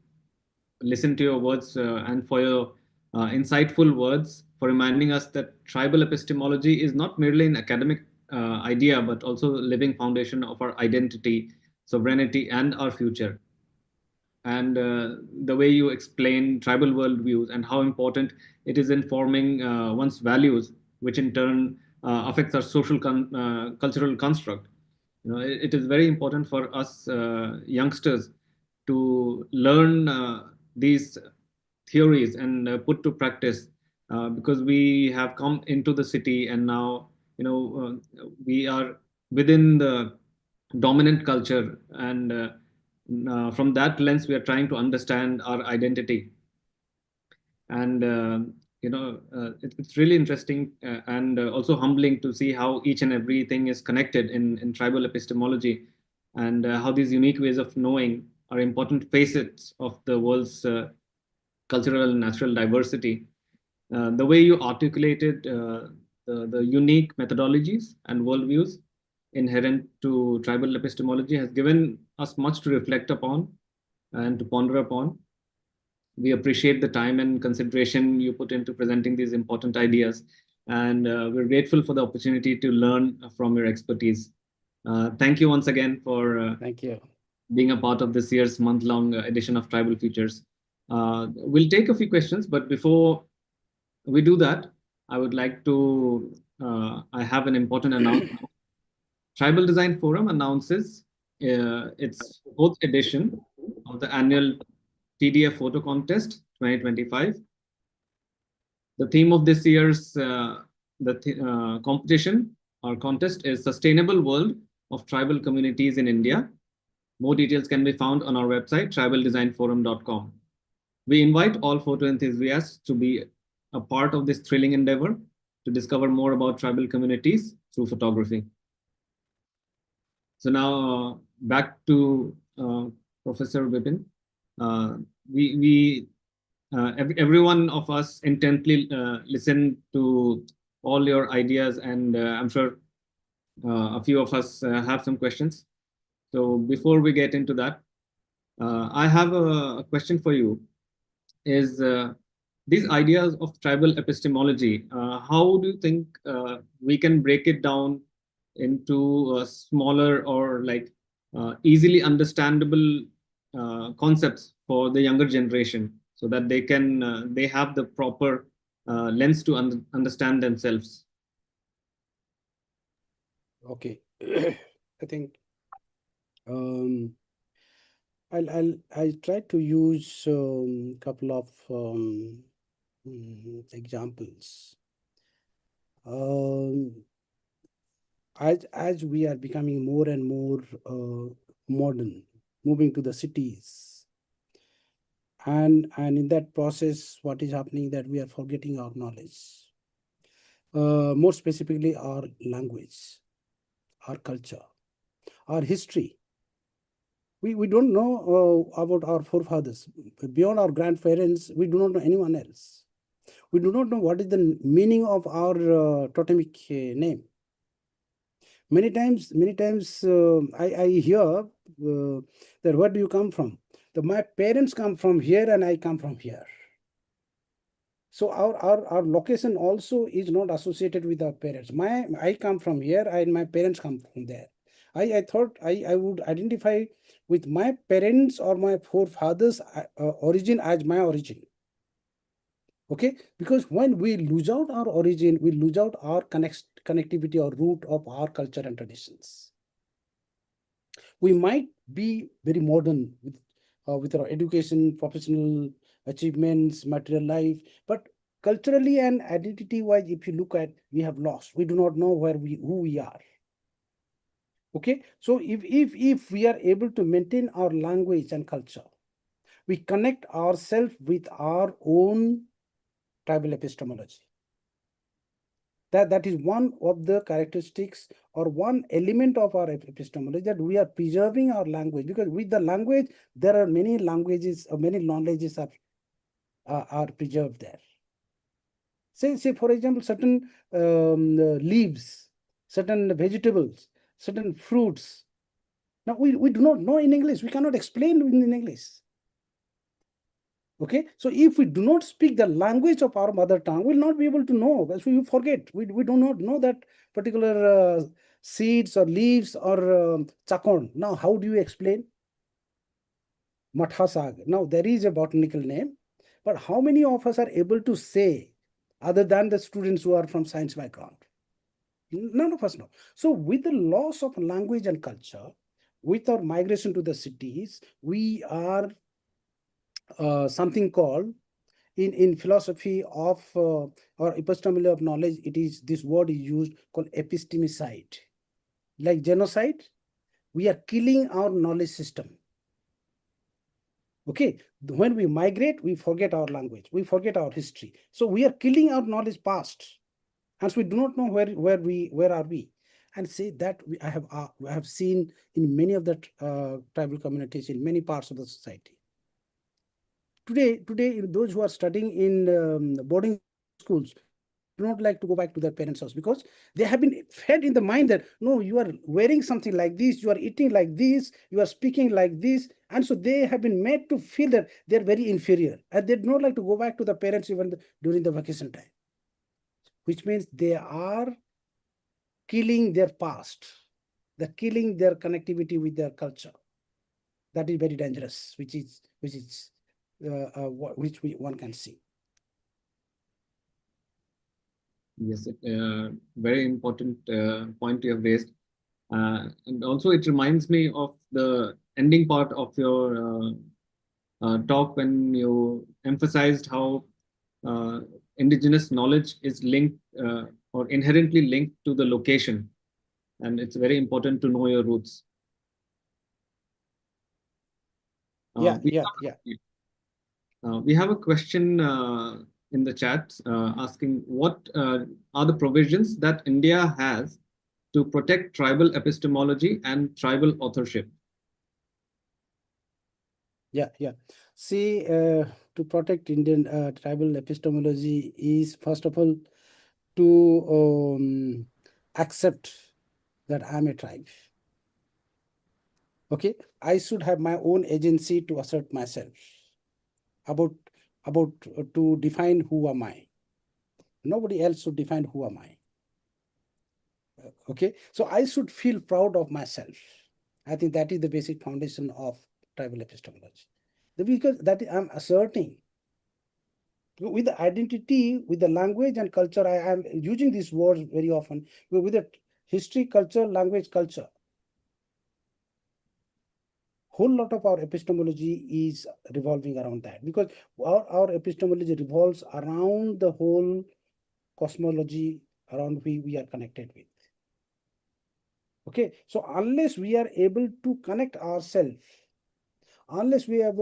S1: listen to your words and for your insightful words for reminding us that tribal epistemology is not merely an academic idea, but also a living foundation of our identity, sovereignty, and our future. And the way you explain tribal worldviews and how important it is in forming one's values, which in turn affects our cultural construct. It is very important for us youngsters to learn these theories and put to practice, because we have come into the city and now we are within the dominant culture, and from that lens we are trying to understand our identity. And it's really interesting and also humbling to see how each and everything is connected in tribal epistemology, and how these unique ways of knowing are important facets of the world's cultural and natural diversity. The way you articulated the unique methodologies and worldviews inherent to tribal epistemology has given us much to reflect upon and to ponder upon. We appreciate the time and consideration you put into presenting these important ideas, and we're grateful for the opportunity to learn from your expertise. Thank you once again for
S2: Thank you.
S1: being a part of this year's month-long edition of Tribal Futures. We'll take a few questions, but before we do that, I would like to, I have an important announcement. Tribal Design Forum announces its fourth edition of the annual TDF Photo Contest 2025. The theme of this year's competition or contest is Sustainable World of Tribal Communities in India. More details can be found on our website, tribaldesignforum.com. We invite all photo enthusiasts to be a part of this thrilling endeavor to discover more about tribal communities through photography. So now back to Professor Bipin. Every one of us intently listened to all your ideas, and I'm sure a few of us have some questions. So before we get into that, I have a question for you. Is these ideas of tribal epistemology, how do you think we can break it down into smaller or like easily understandable concepts for the younger generation so that they have the proper lens to understand themselves?
S2: Okay. I think um, I'll try to use couple of examples. Um, as we are becoming more and more modern, moving to the cities, and in that process, what is happening that we are forgetting our knowledge, more specifically our language, our culture, our history. We don't know about our forefathers. Beyond our grandparents, we do not know anyone else. We do not know what is the meaning of our totemic name. Many times, I hear that where do you come from? My parents come from here and I come from here. So our location also is not associated with our parents. I come from here and my parents come from there. I thought I would identify with my parents or my forefathers origin as my origin. Okay, because when we lose out our origin, we lose out our connectivity or root of our culture and traditions. We might be very modern with our education, professional achievements, material life, but culturally and identity wise, if you look at, we have lost. We do not know who we are. Okay, so if we are able to maintain our language and culture, we connect ourselves with our own tribal epistemology. That is one of the characteristics or one element of our epistemology, that we are preserving our language, because with the language there are many languages or many knowledges are preserved there. Say for example, certain leaves, certain vegetables, certain fruits. Now we do not know in English. We cannot explain in English. Okay, so if we do not speak the language of our mother tongue, we'll not be able to know, because we forget. We do not know that particular seeds or leaves or chakon. Now, how do you explain? Mathasag. Now, there is a botanical name, but how many of us are able to say, other than the students who are from science background? None of us know. So, with the loss of language and culture, with our migration to the cities, we are something called in philosophy of or epistemology of knowledge, it is this word is used called epistemicide. Like genocide, we are killing our knowledge system. Okay, when we migrate, we forget our language, we forget our history. So we are killing our knowledge past, and so we do not know where are we. And say that I have seen in many of the tribal communities in many parts of the society. Today, those who are studying in boarding schools, they do not like to go back to their parents' house, because they have been fed in the mind that no, you are wearing something like this, you are eating like this, you are speaking like this, and so they have been made to feel that they are very inferior, and they do not like to go back to the parents even during the vacation time, which means they are killing their past, they're killing their connectivity with their culture. That is very dangerous, which one can see.
S1: Yes, very important point you have raised. And also, it reminds me of the ending part of your talk when you emphasized how uh, indigenous knowledge is linked or inherently linked to the location. And it's very important to know your roots.
S2: Yeah,
S1: We
S2: yeah, yeah.
S1: we have a question in the chat asking what are the provisions that India has to protect tribal epistemology and tribal authorship?
S2: Yeah, yeah. See, to protect Indian tribal epistemology is first of all to accept that I'm a tribe. Okay, I should have my own agency to assert myself about to define who am I. Nobody else should define who am I. Okay, so I should feel proud of myself. I think that is the basic foundation of tribal epistemology. Because that I'm asserting with the identity, with the language and culture. I am using these words very often with the history, culture, language, culture. Whole lot of our epistemology is revolving around that, because our epistemology revolves around the whole cosmology around we are connected with. Okay, so unless we are able to connect ourselves, unless we are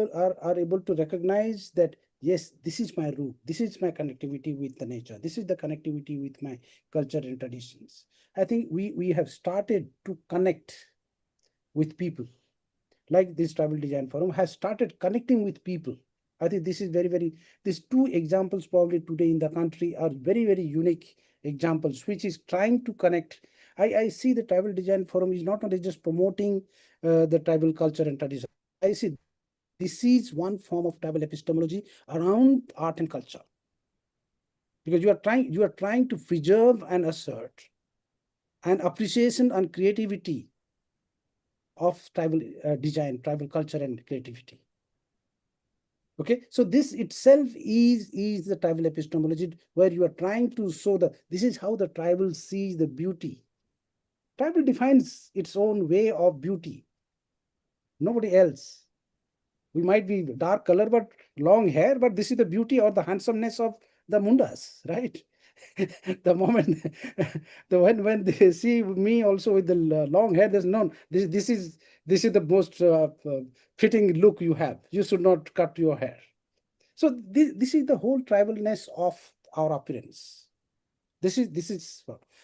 S2: able to recognize that yes, this is my root, this is my connectivity with the nature, this is the connectivity with my culture and traditions, I think we have started to connect with people. Like this travel design forum has started connecting with people. I think this is very, these two examples probably today in the country are very unique examples, which is trying to connect. I see the travel design forum is not only just promoting the tribal culture and tradition. I see this is one form of tribal epistemology around art and culture, because you are trying to preserve and assert an appreciation and creativity of tribal design, tribal culture and creativity. Okay, so this itself is the tribal epistemology, where you are trying to show the this is how the tribal sees the beauty. Tribal defines its own way of beauty, nobody else. We might be dark color but long hair, but this is the beauty or the handsomeness of the mundas, right? The moment when they see me also with the long hair, there's no this is the most fitting look you have, you should not cut your hair. So this is the whole tribalness of our appearance. This is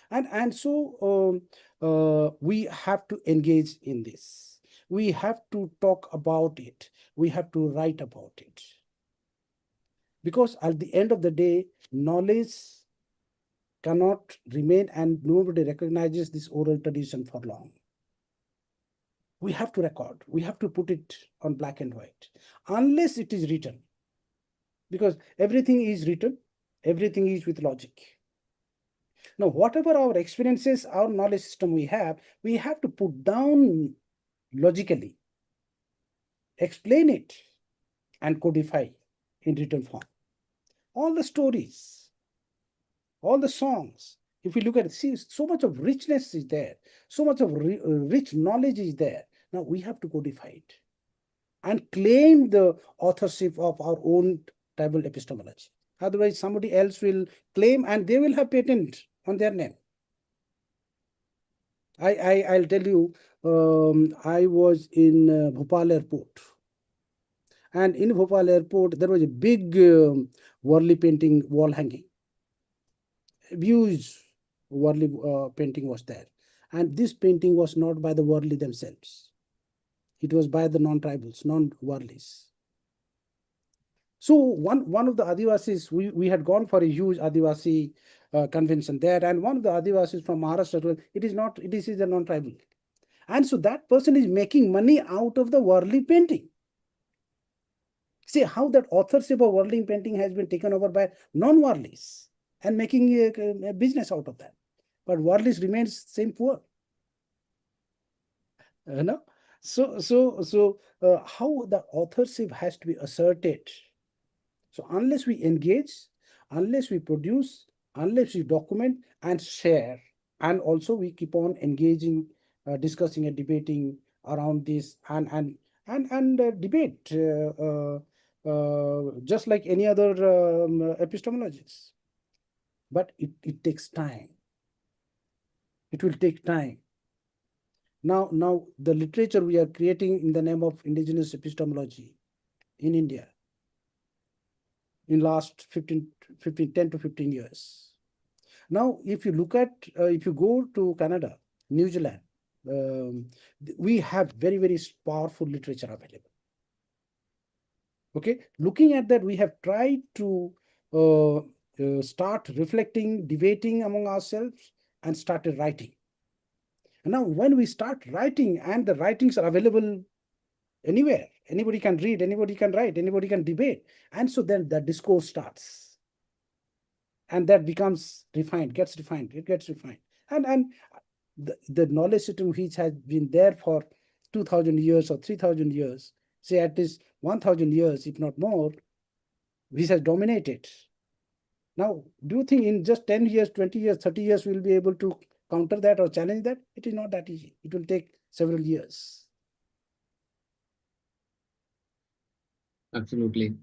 S2: and so we have to engage in this. We have to talk about it. We have to write about it. Because at the end of the day, knowledge cannot remain and nobody recognizes this oral tradition for long. We have to record. We have to put it on black and white. Unless it is written, because everything is written, everything is with logic. Now, whatever our experiences, our knowledge system we have to put down logically, explain it, and codify in written form. All the stories, all the songs, if we look at it, see, so much of richness is there, so much of rich knowledge is there. Now, we have to codify it and claim the authorship of our own tribal epistemology. Otherwise, somebody else will claim and they will have patent on their name. I'll tell you, I was in Bhopal airport, and in Bhopal airport there was a big Worli painting wall hanging. Huge Worli painting was there, and this painting was not by the Worli themselves. It was by the non-tribals, non-Worlis. So one of the Adivasis, we had gone for a huge Adivasi convention there, and one of the Adivasis from Maharashtra told, it is a non-tribal. And so that person is making money out of the Worli painting. See how that authorship of Worli painting has been taken over by non-Worlis and making a business out of that. But Worlis remains same poor. You know? So how the authorship has to be asserted. So unless we engage, unless we produce, unless we document and share, and also we keep on engaging, discussing and debating around this, and debate just like any other epistemologies. But it takes time. It will take time. Now the literature we are creating in the name of indigenous epistemology, in India in last 10 to 15 years. Now, if you look at, if you go to Canada, New Zealand, um, we have very, very powerful literature available. Okay, looking at that, we have tried to start reflecting, debating among ourselves, and started writing. And now, when we start writing, and the writings are available anywhere, anybody can read, anybody can write, anybody can debate, and so then the discourse starts, and that becomes refined, gets refined, it gets refined, and the knowledge system which has been there for 2,000 years or 3,000 years, say at least 1,000 years, if not more, which has dominated. Now, do you think in just 10 years, 20 years, 30 years, we'll be able to counter that or challenge that? It is not that easy. It will take several years.
S1: Absolutely.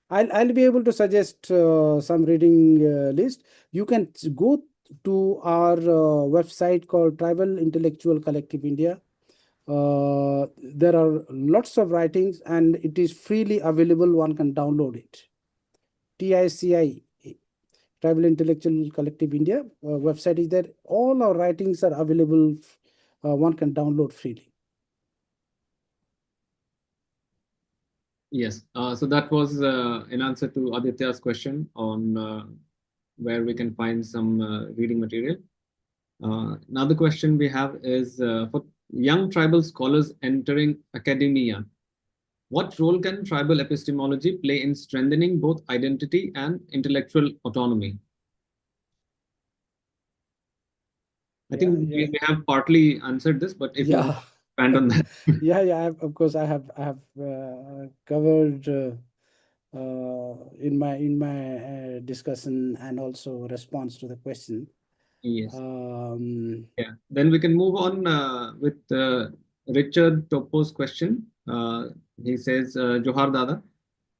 S2: I'll be able to suggest some reading list. You can go to our website called Tribal Intellectual Collective India. There are lots of writings, and it is freely available. One can download it. TICI, Tribal Intellectual Collective India website is there. All our writings are available. One can download freely.
S1: Yes. So that was an answer to Aditya's question on where we can find some reading material. Another question we have is for young tribal scholars entering academia, what role can tribal epistemology play in strengthening both identity and intellectual autonomy? I think we have partly answered this, but if you want
S2: Yeah.
S1: to expand on that.
S2: Yeah. Of course, I have covered in my discussion and also response to the question.
S1: Yes.
S2: Um,
S1: Yeah. Then we can move on with Richard Topo's question. He says, Johar Dada,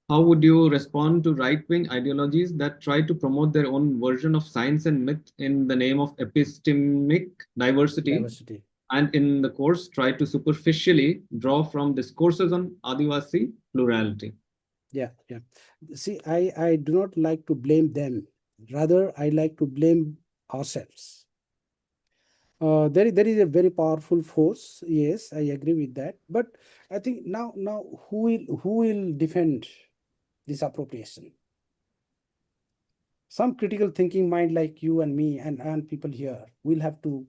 S1: how would you respond to right-wing ideologies that try to promote their own version of science and myth in the name of epistemic diversity,
S2: Diversity.
S1: and in the course try to superficially draw from discourses on Adivasi plurality?
S2: Yeah. See, I do not like to blame them. Rather, I like to blame ourselves. There is a very powerful force. Yes, I agree with that. But I think now who will defend this appropriation? Some critical thinking mind like you and me and people here will have to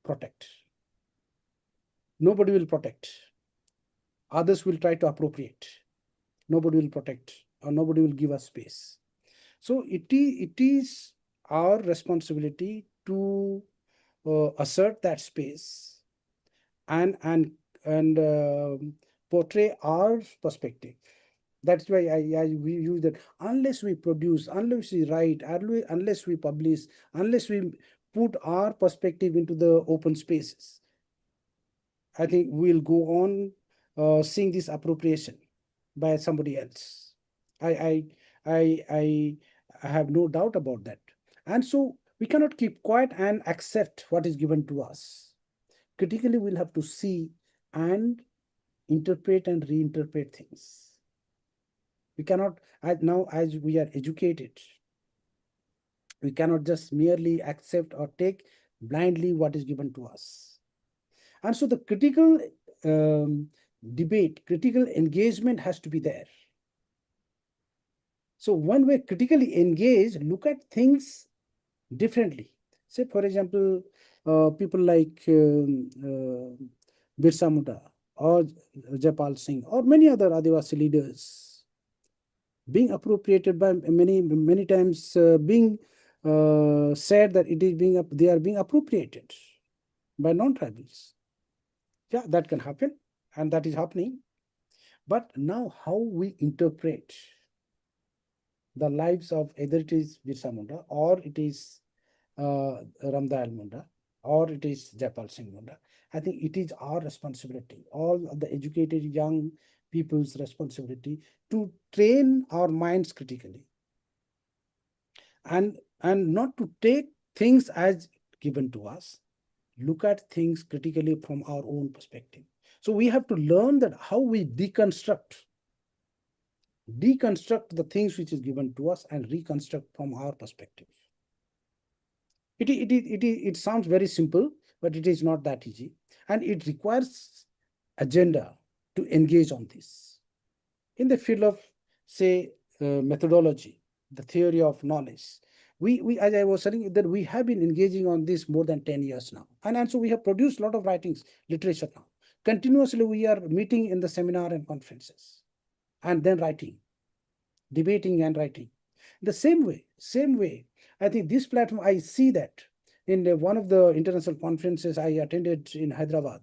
S2: protect. Nobody will protect. Others will try to appropriate. Nobody will protect, or nobody will give us space. So it is our responsibility to assert that space and portray our perspective. That's why we use that. Unless we produce, unless we write, unless we publish, unless we put our perspective into the open spaces, I think we'll go on seeing this appropriation by somebody else. I I I have no doubt about that. And so we cannot keep quiet and accept what is given to us. Critically, we'll have to see and interpret and reinterpret things. We cannot, now as we are educated, we cannot just merely accept or take blindly what is given to us. And so the critical um, debate, critical engagement has to be there. So when we're critically engaged, look at things differently. Say, for example, people like Birsa Munda or Jaipal Singh or many other Adivasi leaders being appropriated by many times, being said that it is being they are being appropriated by non-tribals. Yeah, that can happen, and that is happening. But now, how we interpret the lives of either it is Birsa Munda or it is Ramdayal Munda or it is Jaipal Singh Munda, I think it is our responsibility, all of the educated young people's responsibility, to train our minds critically and not to take things as given to us. Look at things critically from our own perspective. So we have to learn that how we deconstruct. deconstruct the things which is given to us and reconstruct from our perspective. It sounds very simple, but it is not that easy. And it requires agenda to engage on this. In the field of, say, methodology, the theory of knowledge, we, as I was saying, that we have been engaging on this more than 10 years now. And so we have produced a lot of writings, literature now. Continuously, we are meeting in the seminar and conferences, and then writing, debating and writing. The same way, I think this platform, I see that in one of the international conferences I attended in Hyderabad.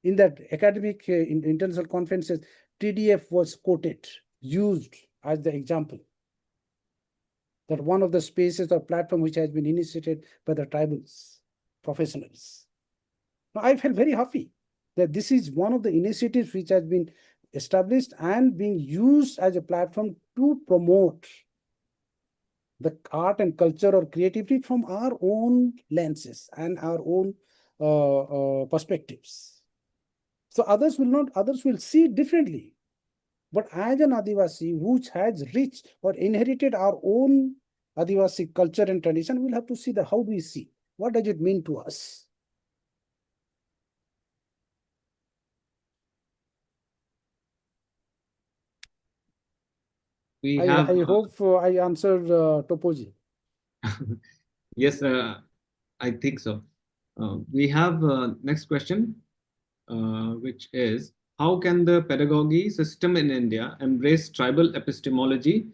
S2: In that academic international conferences, TDF was quoted, used as the example. That one of the spaces or platform which has been initiated by the tribals professionals. Now, I felt very happy that this is one of the initiatives which has been established and being used as a platform to promote the art and culture or creativity from our own lenses and our own perspectives. So others will see it differently. But as an Adivasi which has reached or inherited our own Adivasi culture and tradition, we'll have to see how do we see? What does it mean to us?
S1: We have,
S2: I hope I answered Topoji.
S1: yes, I think so. We have next question, which is, how can the pedagogy system in India embrace tribal epistemology,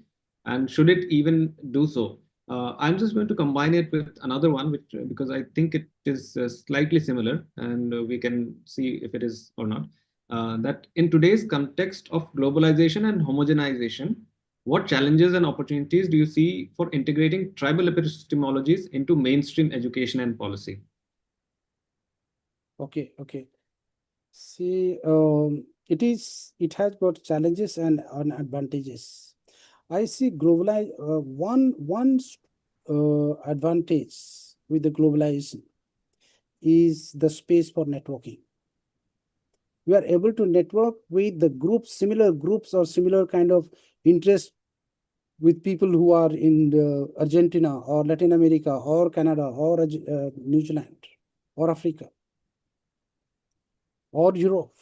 S1: and should it even do so? I'm just going to combine it with another one, which because I think it is slightly similar, and we can see if it is or not. That in today's context of globalization and homogenization, what challenges and opportunities do you see for integrating tribal epistemologies into mainstream education and policy?
S2: Okay. See, it has got challenges and advantages. I see one advantage with the globalization is the space for networking. We are able to network with the groups, similar groups or similar kind of interest with people who are in Argentina or Latin America or Canada or New Zealand or Africa or Europe.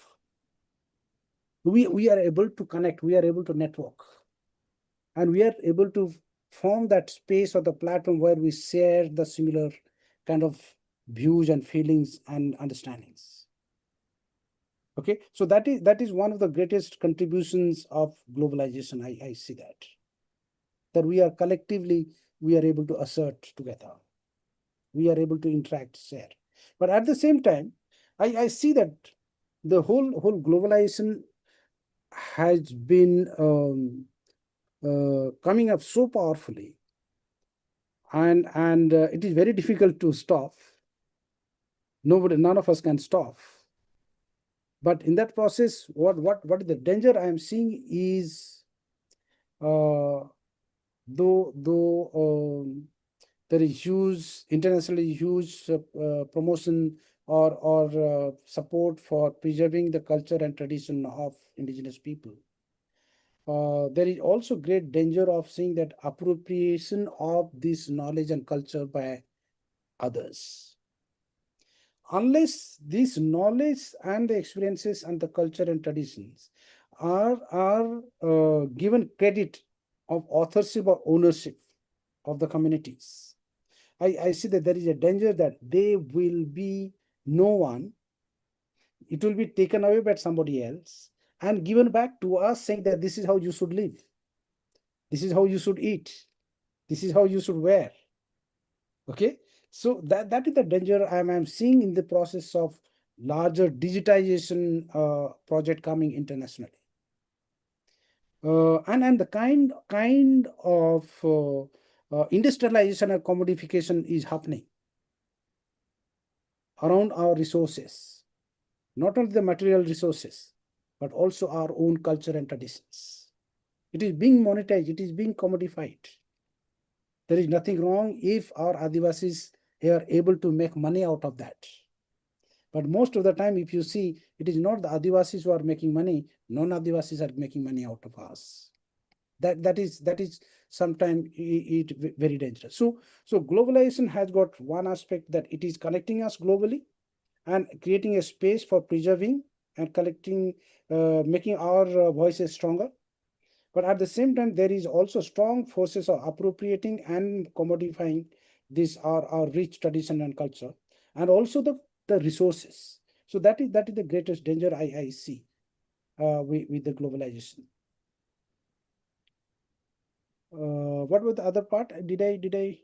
S2: We are able to connect, we are able to network, and we are able to form that space or the platform where we share the similar kind of views and feelings and understandings. Okay, so that is one of the greatest contributions of globalization. I see that we are collectively, we are able to assert together, we are able to interact, share. But at the same time, I see that the whole globalization has been coming up so powerfully, and it is very difficult to stop. None of us can stop. But in that process, what is the danger I am seeing is, though there is huge, internationally huge promotion or support for preserving the culture and tradition of indigenous people. There is also great danger of seeing that appropriation of this knowledge and culture by others. Unless this knowledge and the experiences and the culture and traditions are given credit of authorship or ownership of the communities, I see that there is a danger that they will be no one. It will be taken away by somebody else and given back to us, saying that this is how you should live, this is how you should eat, this is how you should wear. Okay, so that is the danger I'm seeing in the process of larger digitization project coming internationally. And the kind of industrialization and commodification is happening around our resources, not only the material resources, but also our own culture and traditions. It is being monetized, it is being commodified. There is nothing wrong if our Adivasis are able to make money out of that. But most of the time, if you see, it is not the Adivasis who are making money, non-Adivasis are making money out of us. That is sometimes very dangerous. So globalization has got one aspect, that it is connecting us globally and creating a space for preserving and collecting, making our voices stronger. But at the same time, there is also strong forces of appropriating and commodifying this our rich tradition and culture, and also the resources. So that is the greatest danger I see with the globalization. What was the other part? Did I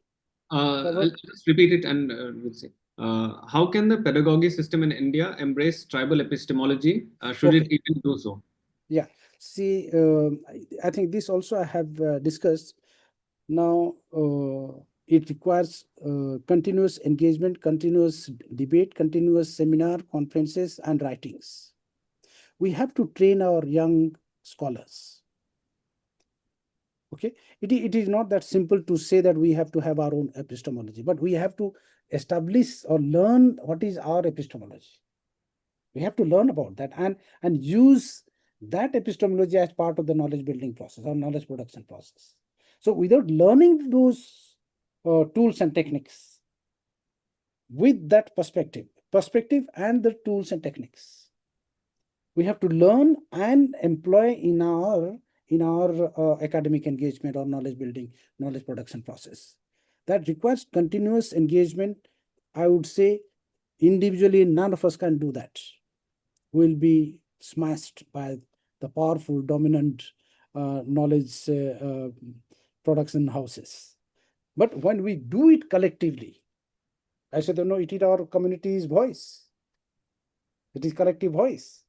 S2: cover?
S1: I'll just repeat it and we'll see. How can the pedagogy system in India embrace tribal epistemology? Should it
S2: Okay.
S1: even do so?
S2: Yeah. See, I think this also I have discussed. Now, it requires continuous engagement, continuous debate, continuous seminar, conferences, and writings. We have to train our young scholars. Okay, it is not that simple to say that we have to have our own epistemology, but we have to establish or learn what is our epistemology. We have to learn about that and use that epistemology as part of the knowledge building process or knowledge production process. So without learning those tools and techniques with that perspective and the tools and techniques, we have to learn and employ in our academic engagement or knowledge building, knowledge production process. That requires continuous engagement. I would say individually, none of us can do that. Will be smashed by the powerful, dominant knowledge production houses. But when we do it collectively, I said, no, it is our community's voice. It is collective voice.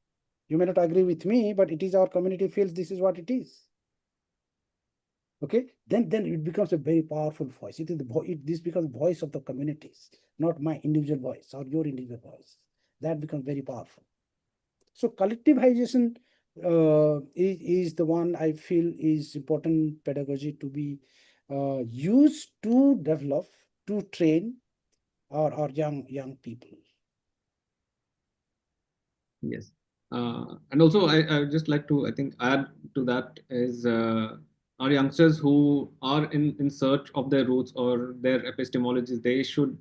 S2: You may not agree with me, but it is our community feels this is what it is. Okay, then it becomes a very powerful voice. This becomes voice of the communities, not my individual voice or your individual voice. That becomes very powerful. So collectivization is the one I feel is important pedagogy to be used to develop, to train our young people.
S1: Yes. And also, I would just like to, I think, add to that is our youngsters who are in search of their roots or their epistemologies, they should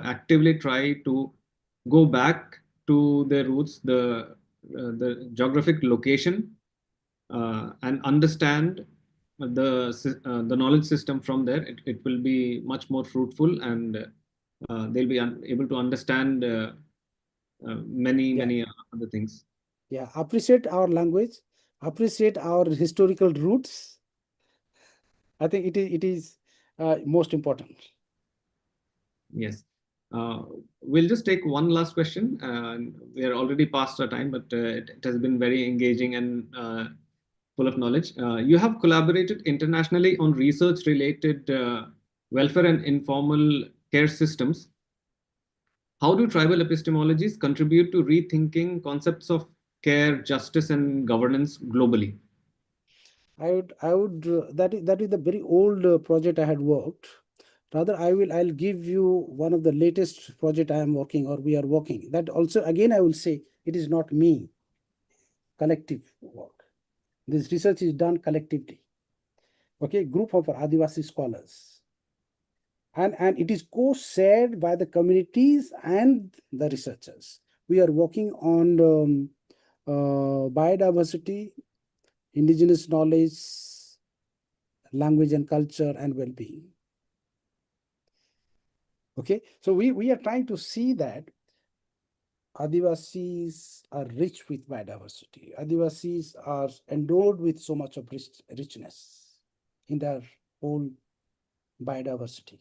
S1: actively try to go back to their roots, the geographic location, and understand the knowledge system from there. It will be much more fruitful, and they'll be able to understand
S2: Yeah,
S1: many other things.
S2: yeah. Appreciate our language, appreciate our historical roots. I think it is most important.
S1: Yes. We'll just take one last question. We are already past our time, but it has been very engaging and full of knowledge. You have collaborated internationally on research related welfare and informal care systems. How do tribal epistemologies contribute to rethinking concepts of care, justice, and governance globally?
S2: I would that is the very old project I had worked. Rather, I'll give you one of the latest project I am working or we are working. That also again I will say it is not me, collective work. This research is done collectively. Okay, group of Adivasi scholars, and it is co-shared by the communities and the researchers. We are working on biodiversity, indigenous knowledge, language and culture, and well-being. Okay, so we are trying to see that Adivasis are rich with biodiversity. Adivasis are endowed with so much of richness in their whole biodiversity.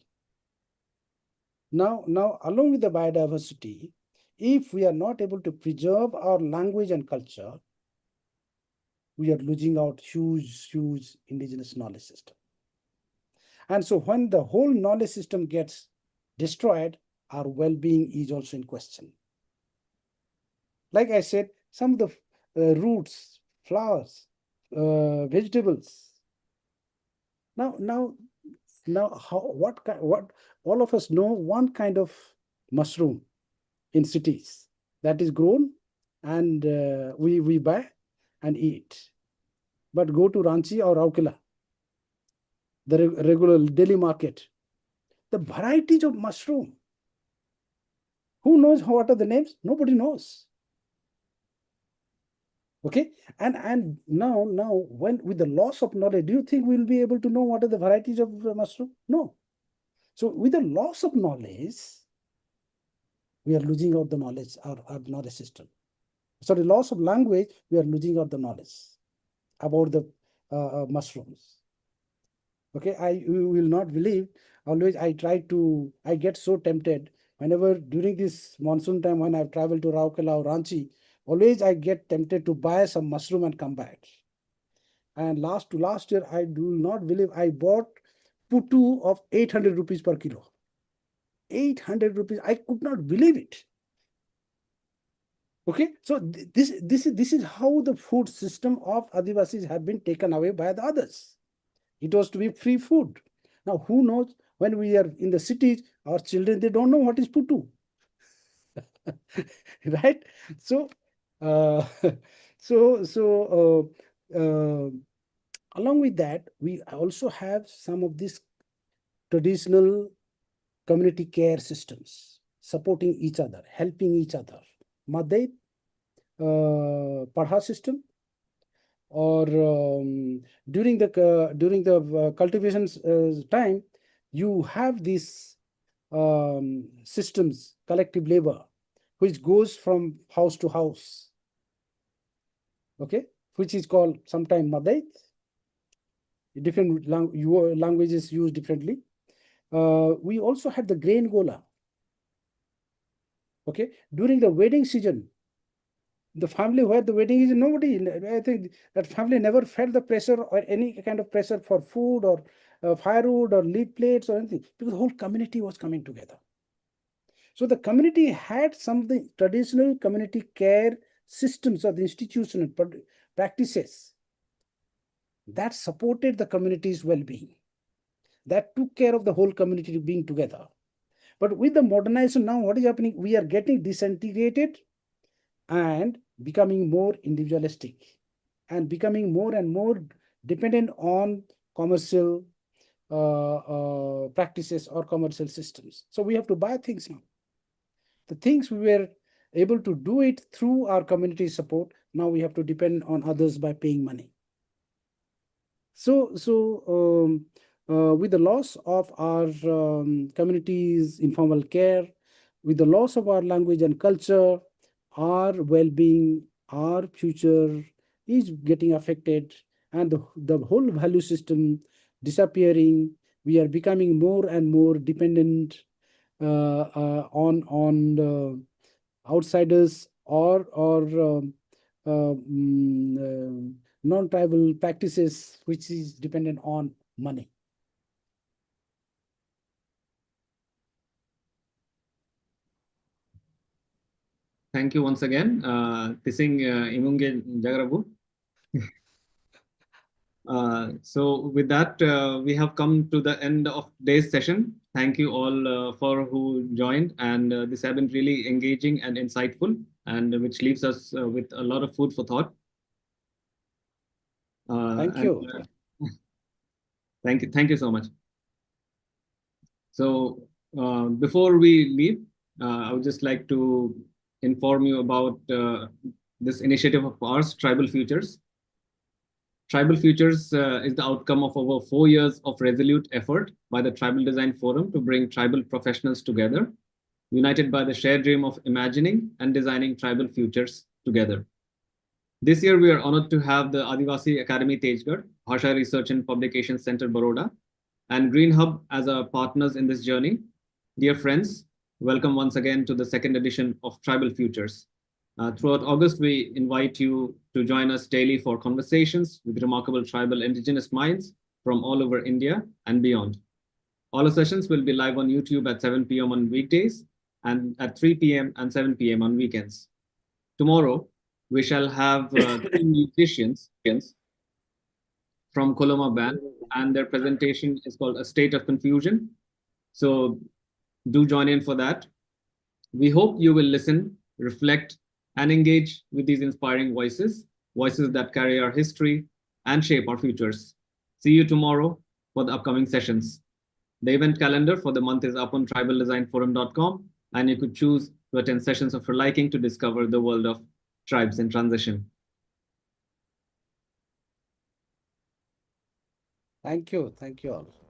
S2: Now, along with the biodiversity, if we are not able to preserve our language and culture, we are losing out huge indigenous knowledge system. And so when the whole knowledge system gets destroyed, our well-being is also in question. Like I said, some of the roots, flowers, vegetables. Now, now, now, what all of us know one kind of mushroom in cities. that is grown, and we buy and eat. But go to Ranchi or Raukela, the regular daily market, the varieties of mushroom. Who knows what are the names? Nobody knows. Okay, and now when with the loss of knowledge, do you think we'll be able to know what are the varieties of mushroom? No. So with the loss of knowledge, we are losing out the knowledge, our knowledge system. Sorry, loss of language, we are losing out the knowledge about the mushrooms. Okay, you will not believe. Always I get so tempted whenever during this monsoon time when I've traveled to Raukela or Ranchi, always I get tempted to buy some mushroom and come back. And last year, I do not believe I bought puttu of 800 rupees per kilo. 800 rupees. I could not believe it. Okay, so this is how the food system of Adivasis have been taken away by the others. It was to be free food. Now, who knows, when we are in the cities, our children, they don't know what is puttu. Right? So, uh, along with that, we also have some of these traditional community care systems supporting each other, helping each other. Madai Padha system, or during the cultivation time, you have these systems, collective labor, which goes from house to house. Okay, which is called sometime Madai. Different languages used differently. We also had the grain gola. Okay, during the wedding season, the family where the wedding is, nobody, I think that family never felt the pressure or any kind of pressure for food or firewood or leaf plates or anything, because the whole community was coming together. So the community had some of the traditional community care systems or the institutional practices that supported the community's well-being, that took care of the whole community being together. But with the modernization now, what is happening? We are getting disintegrated and becoming more individualistic and becoming more and more dependent on commercial practices or commercial systems. So we have to buy things now. The things we were able to do it through our community support, now we have to depend on others by paying money. So with the loss of our community's informal care, with the loss of our language and culture, our well-being, our future is getting affected, and the whole value system disappearing. We are becoming more and more dependent on outsiders or non-tribal practices, which is dependent on money.
S1: Thank you once again, Tising Imunge Jagarabu. So with that, we have come to the end of today's session. Thank you all for who joined, and this has been really engaging and insightful, and which leaves us with a lot of food for thought.
S2: Thank you.
S1: Thank you so much. So before we leave, I would just like to inform you about this initiative of ours, TribalFutures. TribalFutures is the outcome of over 4 years of resolute effort by the Tribal Design Forum to bring tribal professionals together, united by the shared dream of imagining and designing tribal futures together. This year, we are honored to have the Adivasi Academy Tejgadh, Bhasha Research and Publication Center Baroda, and GreenHub as our partners in this journey. Dear friends, welcome once again to the second edition of TribalFutures. Throughout August, we invite you to join us daily for conversations with remarkable tribal indigenous minds from all over India and beyond. All our sessions will be live on YouTube at 7 p.m. on weekdays and at 3 p.m. and 7 p.m. on weekends. Tomorrow, we shall have 3 musicians from Koloma Band, and their presentation is called A State of Confusion. So do join in for that. We hope you will listen reflect, and engage with these inspiring voices, voices that carry our history and shape our futures. See you tomorrow for the upcoming sessions. The event calendar for the month is up on tribaldesignforum.com, and you could choose to attend sessions of your liking to discover the world of tribes in transition.
S2: Thank you. Thank you all.